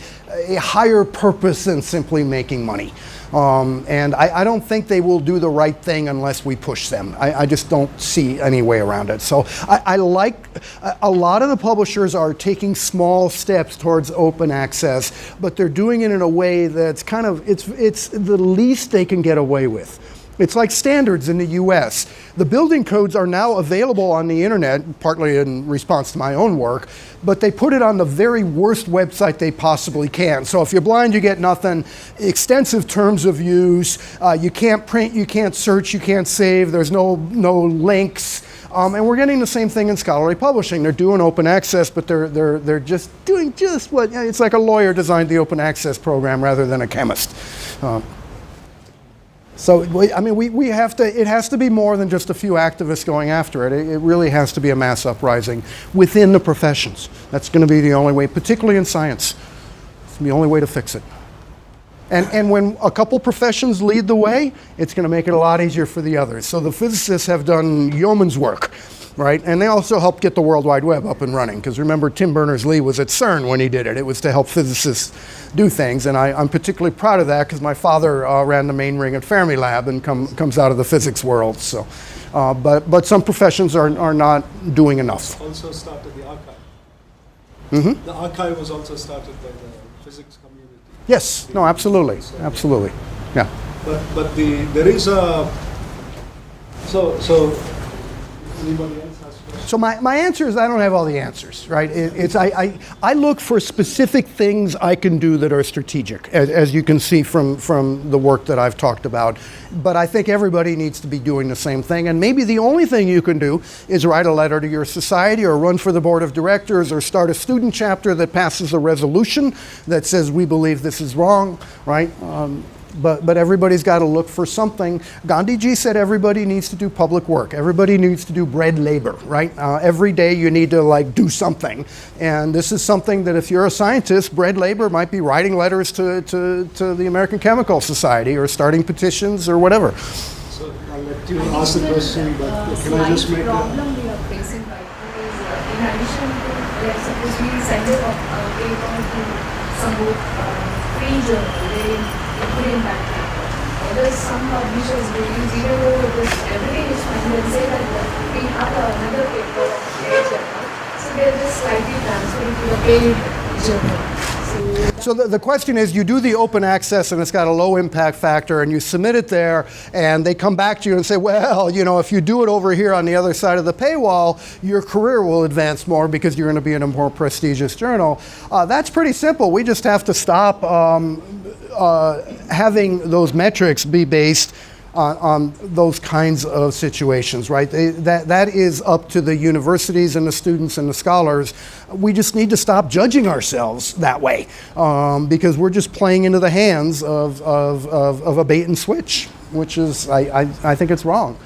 higher purpose than simply making money. And I don't think they will do the right thing unless we push them. I just don't see any way around it. So I like, a lot of the publishers are taking small steps towards open access, but they're doing it in a way that's kind of, it's the least they can get away with. It's like standards in the US. The building codes are now available on the internet, partly in response to my own work, but they put it on the very worst website they possibly can. So if you're blind, you get nothing. Extensive terms of use. You can't print, you can't search, you can't save. There's no links. And we're getting the same thing in scholarly publishing. They're doing open access, but they're just doing just what, it's like a lawyer designed the open access program rather than a chemist. So, I mean, we have to, it has to be more than just a few activists going after it. It really has to be a mass uprising within the professions. That's going to be the only way, particularly in science. It's the only way to fix it. And when a couple professions lead the way, it's going to make it a lot easier for the others. So the physicists have done yeoman's work, right? And they also helped get the World Wide Web up and running. Because remember, Tim Berners-Lee was at CERN when he did it. It was to help physicists do things. And I'm particularly proud of that because my father ran the main ring at Fermilab and comes out of the physics world. So, but some professions are not doing enough. Also started the archive. Mm-hmm. The archive was also started by the physics community. Yes, no, absolutely, absolutely, yeah. But there is a, so anybody else has questions? So my answer is I don't have all the answers, right? I look for specific things I can do that are strategic, as you can see from the work that I've talked about. But I think everybody needs to be doing the same thing. And maybe the only thing you can do is write a letter to your society or run for the board of directors or start a student chapter that passes a resolution that says we believe this is wrong, right? But everybody's got to look for something. Gandhiji said everybody needs to do public work. Everybody needs to do bread labor, right? Every day you need to like do something. And this is something that if you're a scientist, bread labor might be writing letters to the American Chemical Society or starting petitions or whatever. So I'll let you ask the question, but can I just make problem we are facing right now is in addition to, let's suppose we send a paper to some book, free journal, put in that paper. Others, some publishers release, even though it is, everything is fine, they'll say that we have another paper of paid journal, so they'll just slightly transfer it to the paid journal. So the question is, you do the open access and it's got a low impact factor and you submit it there and they come back to you and say, well, you know, if you do it over here on the other side of the paywall, your career will advance more because you're going to be in a more prestigious journal. That's pretty simple. We just have to stop having those metrics be based on those kinds of situations, right? That is up to the universities and the students and the scholars. We just need to stop judging ourselves that way because we're just playing into the hands of a bait and switch, which is, I think it's wrong.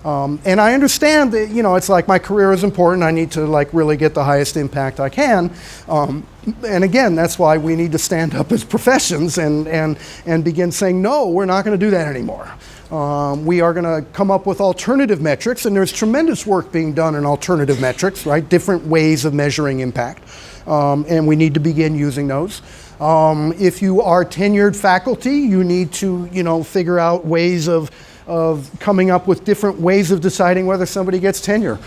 And I understand that, you know, it's like my career is important. I need to like really get the highest impact I can. And again, that's why we need to stand up as professions and begin saying, no, we're not going to do that anymore. We are going to come up with alternative metrics, and there's tremendous work being done in alternative metrics, right? Different ways of measuring impact, and we need to begin using those. If you are tenured faculty, you need to, you know, figure out ways of coming up with different ways of deciding whether somebody gets tenure.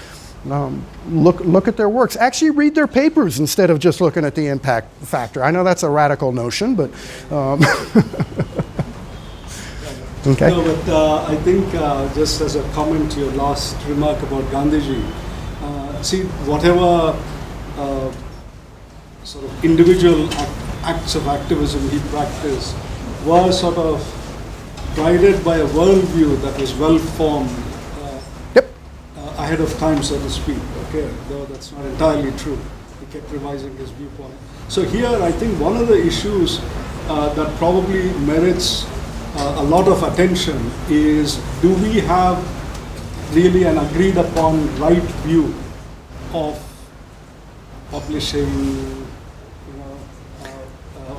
Look at their works. Actually read their papers instead of just looking at the impact factor. I know that's a radical notion, but okay. No, but I think just as a comment to your last remark about Gandhiji, see, whatever sort of individual acts of activism he practiced were sort of guided by a worldview that was well formed ahead of time, so to speak. Okay, though that's not entirely true. He kept revising his viewpoint. So here, I think one of the issues that probably merits a lot of attention is, do we have really an agreed upon right view of publishing,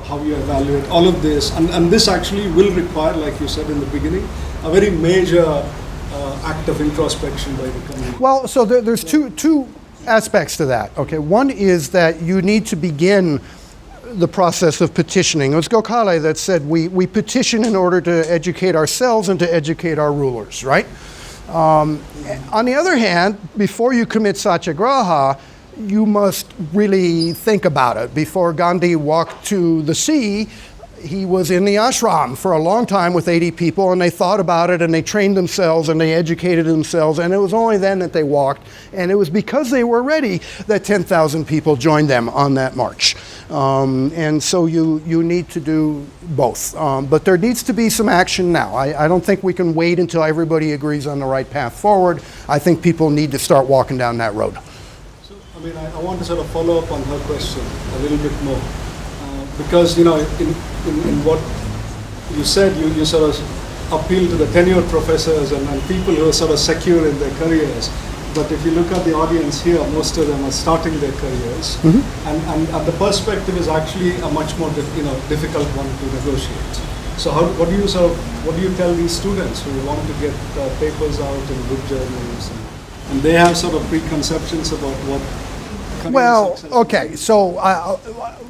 how you evaluate all of this. And this actually will require, like you said in the beginning, a very major act of introspection by the community. Well, so there's two aspects to that. Okay, one is that you need to begin the process of petitioning. It was Gokhale that said we petition in order to educate ourselves and to educate our rulers, right? On the other hand, before you commit satyagraha, you must really think about it. Before Gandhi walked to the sea, he was in the ashram for a long time with 80 people, and they thought about it, and they trained themselves, and they educated themselves, and it was only then that they walked, and it was because they were ready that 10,000 people joined them on that march. And so you need to do both. But there needs to be some action now. I don't think we can wait until everybody agrees on the right path forward. I think people need to start walking down that road. So, I mean, I want to sort of follow up on her question a little bit more. Because, in what you said, you sort of appeal to the tenured professors and people who are sort of secure in their careers. But if you look at the audience here, most of them are starting their careers. And the perspective is actually a much more difficult one to negotiate. So what do you tell these students who want to get papers out in good journals? And they have sort of preconceptions about what. Well, okay, so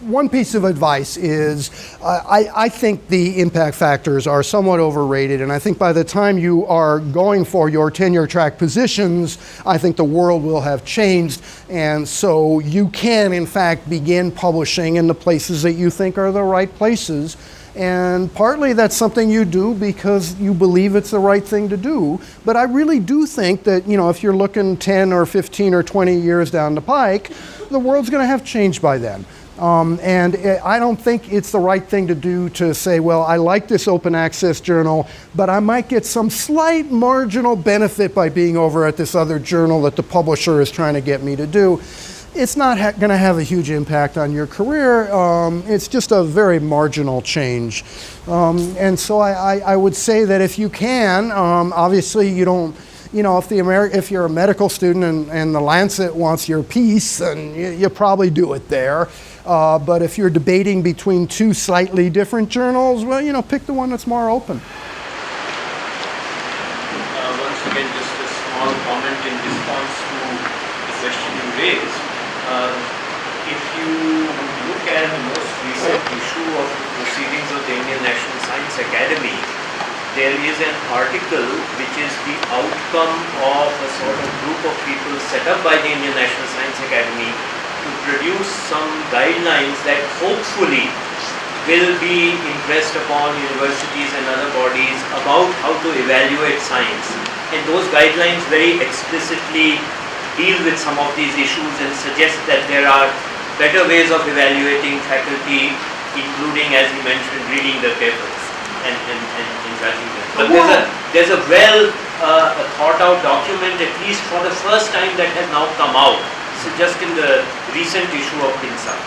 one piece of advice is I think the impact factors are somewhat overrated, and I think by the time you are going for your tenure track positions, I think the world will have changed, and so you can in fact begin publishing in the places that you think are the right places. And partly that's something you do because you believe it's the right thing to do. But I really do think that, if you're looking 10 or 15 or 20 years down the pike, the world's going to have changed by then. And I don't think it's the right thing to do to say, well, I like this open access journal, but I might get some slight marginal benefit by being over at this other journal that the publisher is trying to get me to do. It's not going to have a huge impact on your career. It's just a very marginal change. And so I would say that if you can, obviously you don't, if you're a medical student and the Lancet wants your piece, then you probably do it there. But if you're debating between two slightly different journals, well, pick the one that's more open. Once again, just a small comment in response to the question you raised. If you look at the most recent issue of the Proceedings of the Indian National Science Academy, there is an article which is the outcome of a sort of group of people set up by the Indian National Science Academy to produce some guidelines that hopefully will be impressed upon universities and other bodies about how to evaluate science. And those guidelines very explicitly deal with some of these issues and suggest that there are better ways of evaluating faculty, including, as you mentioned, reading the papers and judging them. But there's a well thought out document, at least for the first time, that has now come out. So just in the recent issue of Insight.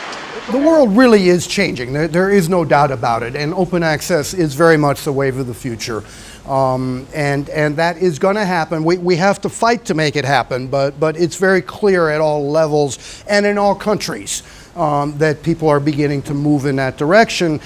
The world really is changing. There is no doubt about it, and open access is very much the wave of the future. And that is going to happen. We have to fight to make it happen, but it's very clear at all levels and in all countries that people are beginning to move in that direction.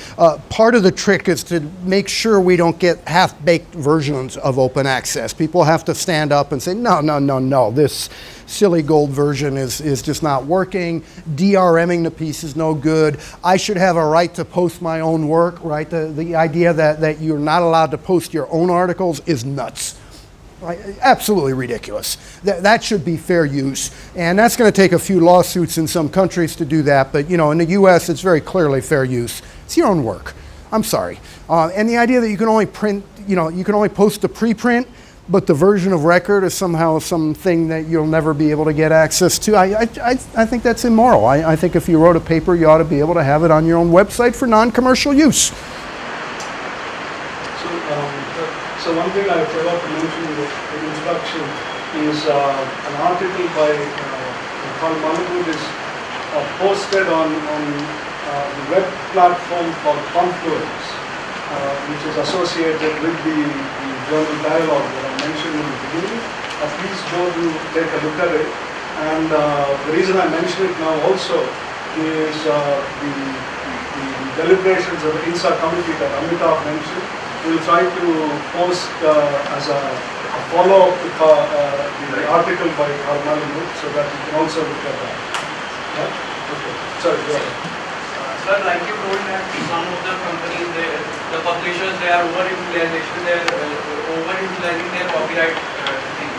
Part of the trick is to make sure we don't get half-baked versions of open access. People have to stand up and say, no, this silly gold version is just not working. DRMing the piece is no good. I should have a right to post my own work, right? The idea that you're not allowed to post your own articles is nuts. Right? Absolutely ridiculous. That should be fair use. And that's going to take a few lawsuits in some countries to do that. But, in the US, it's very clearly fair use. It's your own work. I'm sorry. And the idea that you can only print, you can only post the preprint, but the version of record is somehow something that you'll never be able to get access to. I think that's immoral. I think if you wrote a paper, you ought to be able to have it on your own website for non-commercial use. So one thing I forgot to mention in the introduction is an article by called Malamud is posted on the web platform called Confluence, which is associated with the journal dialogue that I mentioned in the beginning. Please go to take a look at it. And the reason I mention it now also is the deliberations of the INSA committee that Amitabh mentioned, we'll try to post as a follow the article by Malamud so that you can also look at that. Yeah? Okay. Sorry, go ahead. Sir, like you told that some of the companies, the publishers, they are overutilizing their copyright thing.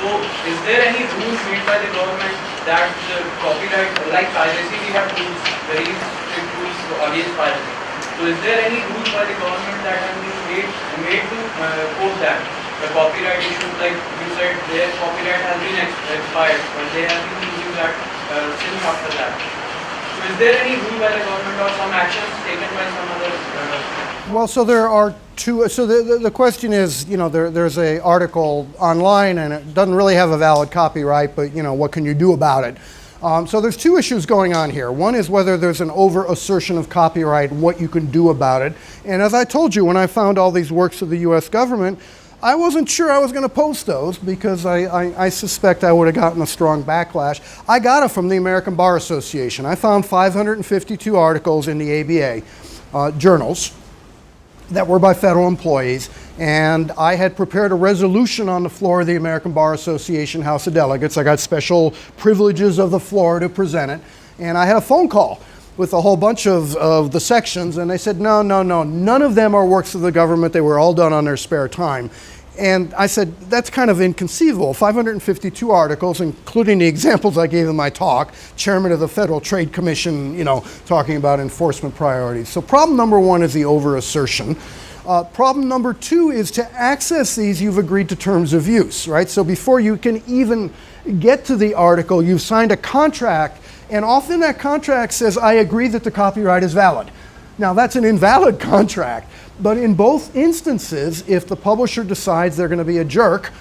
So, is there any rules made by the government that the copyright, like piracy, we have rules, very strict rules against piracy. So, is there any rules by the government that have been made to quote that? The copyright issue, like you said, their copyright has been expired, but they have been using that since after that. So is there any rule by the government or some actions taken by some other? Well, so there are two. So the question is, there's a article online and it doesn't really have a valid copyright, but what can you do about it? So there's two issues going on here. One is whether there's an over assertion of copyright and what you can do about it. And as I told you, when I found all these works of the U.S. government, I wasn't sure I was going to post those because I suspect I would have gotten a strong backlash. I got it from the American Bar Association. I found 552 articles in the ABA journals that were by federal employees, and I had prepared a resolution on the floor of the American Bar Association House of Delegates. I got special privileges of the floor to present it, and I had a phone call with a whole bunch of the sections, and they said, no, none of them are works of the government. They were all done on their spare time. And I said, that's kind of inconceivable. 552 articles, including the examples I gave in my talk, chairman of the Federal Trade Commission, talking about enforcement priorities. So problem number one is the over-assertion. Problem number two is to access these, you've agreed to terms of use, right? So before you can even get to the article, you've signed a contract, and often that contract says, I agree that the copyright is valid. Now, that's an invalid contract, but in both instances, if the publisher decides they're going to be a jerk,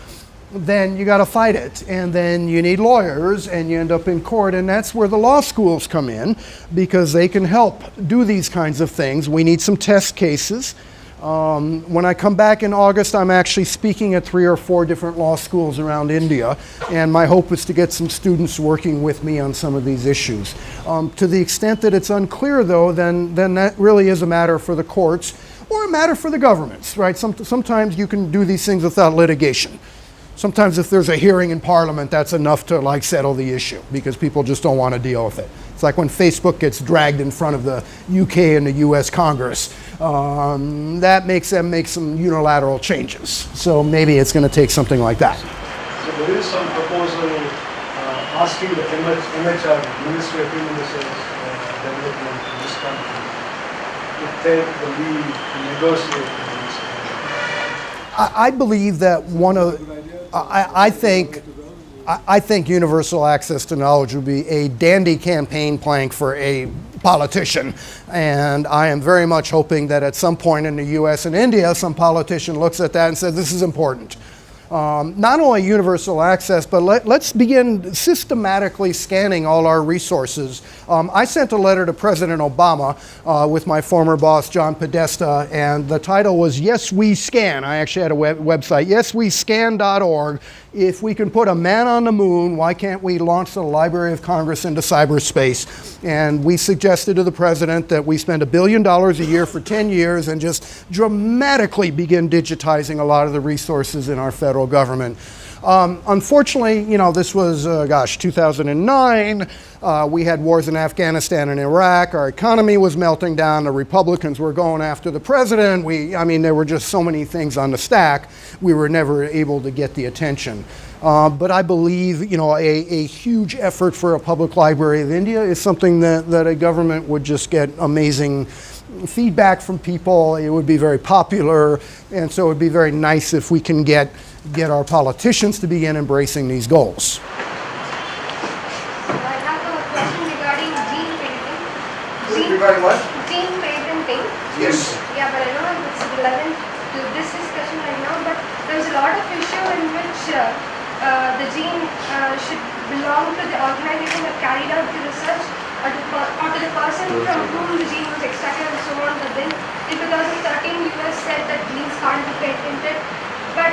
then you got to fight it, and then you need lawyers, and you end up in court, and that's where the law schools come in, because they can help do these kinds of things. We need some test cases. When I come back in August, I'm actually speaking at 3 or 4 different law schools around India, and my hope is to get some students working with me on some of these issues. To the extent that it's unclear, though, then that really is a matter for the courts or a matter for the governments, right? Sometimes you can do these things without litigation. Sometimes if there's a hearing in Parliament, that's enough to settle the issue because people just don't want to deal with it. It's like when Facebook gets dragged in front of the UK and the US Congress. That makes them make some unilateral changes. So maybe it's going to take something like that. So there is some proposal asking the MHR, Ministry of Human Resources Development in this country, to take the lead to negotiate with this. I believe that I think universal access to knowledge would be a dandy campaign plank for a politician, and I am very much hoping that at some point in the US and India, some politician looks at that and says, this is important. Not only universal access, but let's begin systematically scanning all our resources. I sent a letter to President Obama with my former boss, John Podesta, and the title was Yes We Scan. I actually had a website, yeswescan.org. If we can put a man on the moon, why can't we launch the Library of Congress into cyberspace? And we suggested to the president that we spend $1 billion a year for 10 years and just dramatically begin digitizing a lot of the resources in our federal government. Unfortunately, this was, 2009. We had wars in Afghanistan and Iraq. Our economy was melting down. The Republicans were going after the president. There were just so many things on the stack. We were never able to get the attention. But I believe, a huge effort for a public library of India is something that a government would just get amazing feedback from people. It would be very popular, and so it would be very nice if we can get our politicians to begin embracing these goals. I have a question regarding gene painting. Regarding what? Gene painting. Yes. Yeah, but I don't know if it's relevant to this discussion right now, but there's a lot of issue in which the gene should belong to the organization that carried out the research or to the person from whom the gene was extracted and so on. But then in 2013, US said that genes can't be patented. But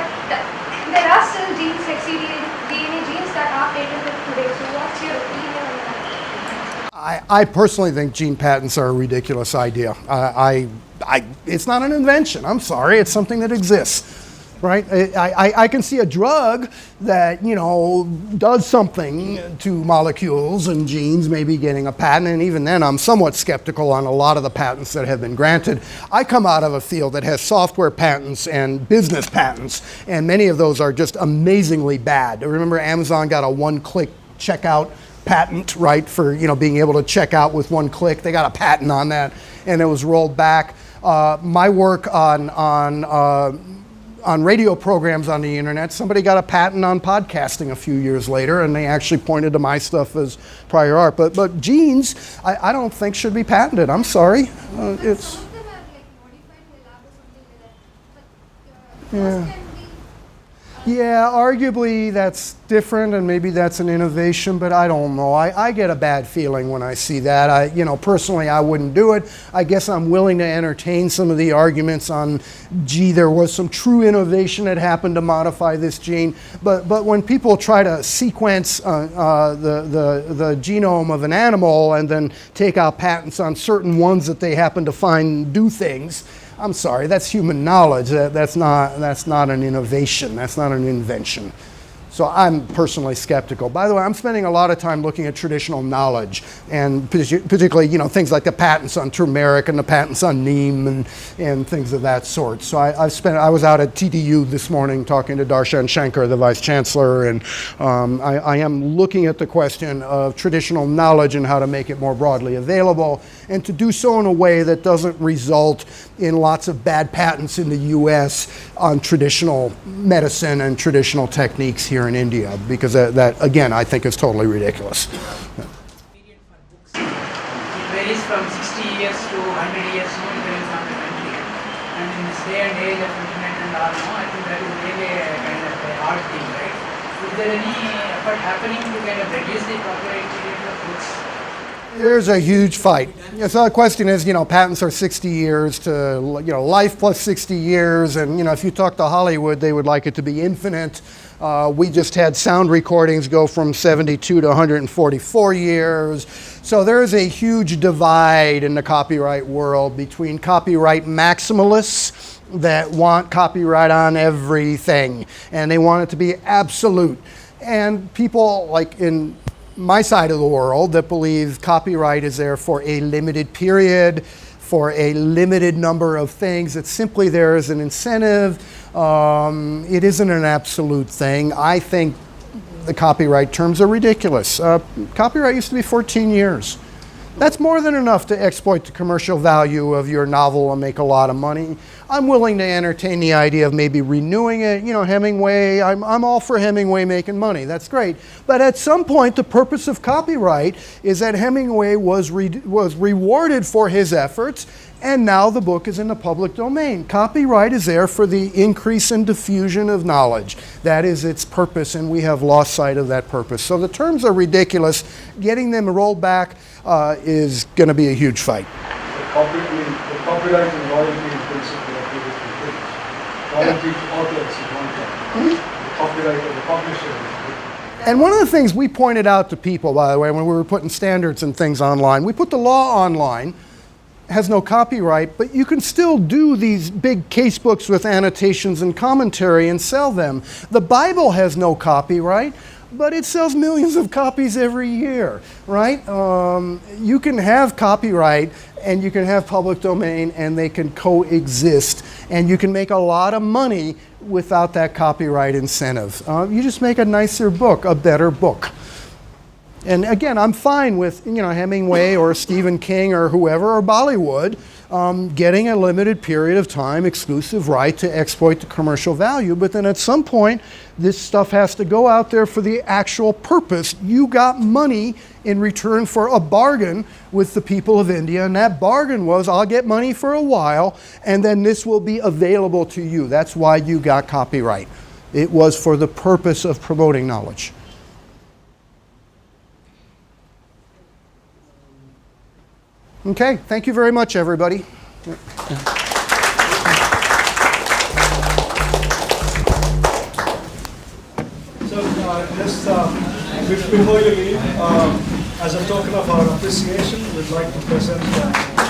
there are still genes like DNA genes that are patented today. So what's your opinion on that? I personally think gene patents are a ridiculous idea. It's not an invention. I'm sorry. It's something that exists. Right? I can see a drug that, does something to molecules and genes, maybe getting a patent, and even then I'm somewhat skeptical on a lot of the patents that have been granted. I come out of a field that has software patents and business patents, and many of those are just amazingly bad. Remember, Amazon got a one-click checkout patent, right, for being able to check out with one click. They got a patent on that, and it was rolled back. My work on radio programs on the internet, somebody got a patent on podcasting a few years later, and they actually pointed to my stuff as prior art. But genes, I don't think should be patented. I'm sorry. It's Some of them are like modified in the lab or something like that. But yeah. Yeah, arguably that's different, and maybe that's an innovation, but I don't know. I get a bad feeling when I see that. Personally, I wouldn't do it. I guess I'm willing to entertain some of the arguments on, gee, there was some true innovation that happened to modify this gene. But when people try to sequence the genome of an animal and then take out patents on certain ones that they happen to find do things, I'm sorry, that's human knowledge. That's not an innovation. That's not an invention. So I'm personally skeptical. By the way, I'm spending a lot of time looking at traditional knowledge, and particularly, things like the patents on turmeric and the patents on neem and things of that sort. So I was out at TDU this morning talking to Darshan Shankar, the Vice Chancellor, and I am looking at the question of traditional knowledge and how to make it more broadly available, and to do so in a way that doesn't result in lots of bad patents in the US on traditional medicine and traditional techniques here in India, because that again, I think is totally ridiculous. Period for books. It varies from 60 years to 100 years, it depends on the country. And in this day and age of internet and all, I think that is really a kind of a hard thing, right? Is there any effort happening to kind of reduce the copyright period for books? There's a huge fight. So the question is, patents are 60 years to, life plus 60 years. And, if you talk to Hollywood, they would like it to be infinite. We just had sound recordings go from 72 to 144 years. So there is a huge divide in the copyright world between copyright maximalists that want copyright on everything, and they want it to be absolute. And people like in my side of the world that believe copyright is there for a limited period, for a limited number of things. It's simply there as an incentive. It isn't an absolute thing. I think the copyright terms are ridiculous. Copyright used to be 14 years. That's more than enough to exploit the commercial value of your novel and make a lot of money. I'm willing to entertain the idea of maybe renewing it. Hemingway, I'm all for Hemingway making money. That's great. But at some point, the purpose of copyright is that Hemingway was rewarded for his efforts, and now the book is in the public domain. Copyright is there for the increase and diffusion of knowledge. That is its purpose, and we have lost sight of that purpose. So the terms are ridiculous. Getting them rolled back is going to be a huge fight. The copyright and royalty in principle are two different things. Royalty to authors is one thing. The copyright of the publisher is different. And one of the things we pointed out to people, by the way, when we were putting standards and things online, we put the law online, has no copyright, but you can still do these big case books with annotations and commentary and sell them. The Bible has no copyright, but it sells millions of copies every year, right? You can have copyright and you can have public domain, and they can coexist, and you can make a lot of money without that copyright incentive. You just make a nicer book, a better book. And again, I'm fine with Hemingway or Stephen King or whoever, or Bollywood, getting a limited period of time exclusive right to exploit the commercial value. But then at some point, this stuff has to go out there for the actual purpose. You got money in return for a bargain with the people of India, and that bargain was, I'll get money for a while, and then this will be available to you. That's why you got copyright. It was for the purpose of promoting knowledge. Okay, thank you very much, everybody. So just before you leave, As a token of our appreciation, we'd like to present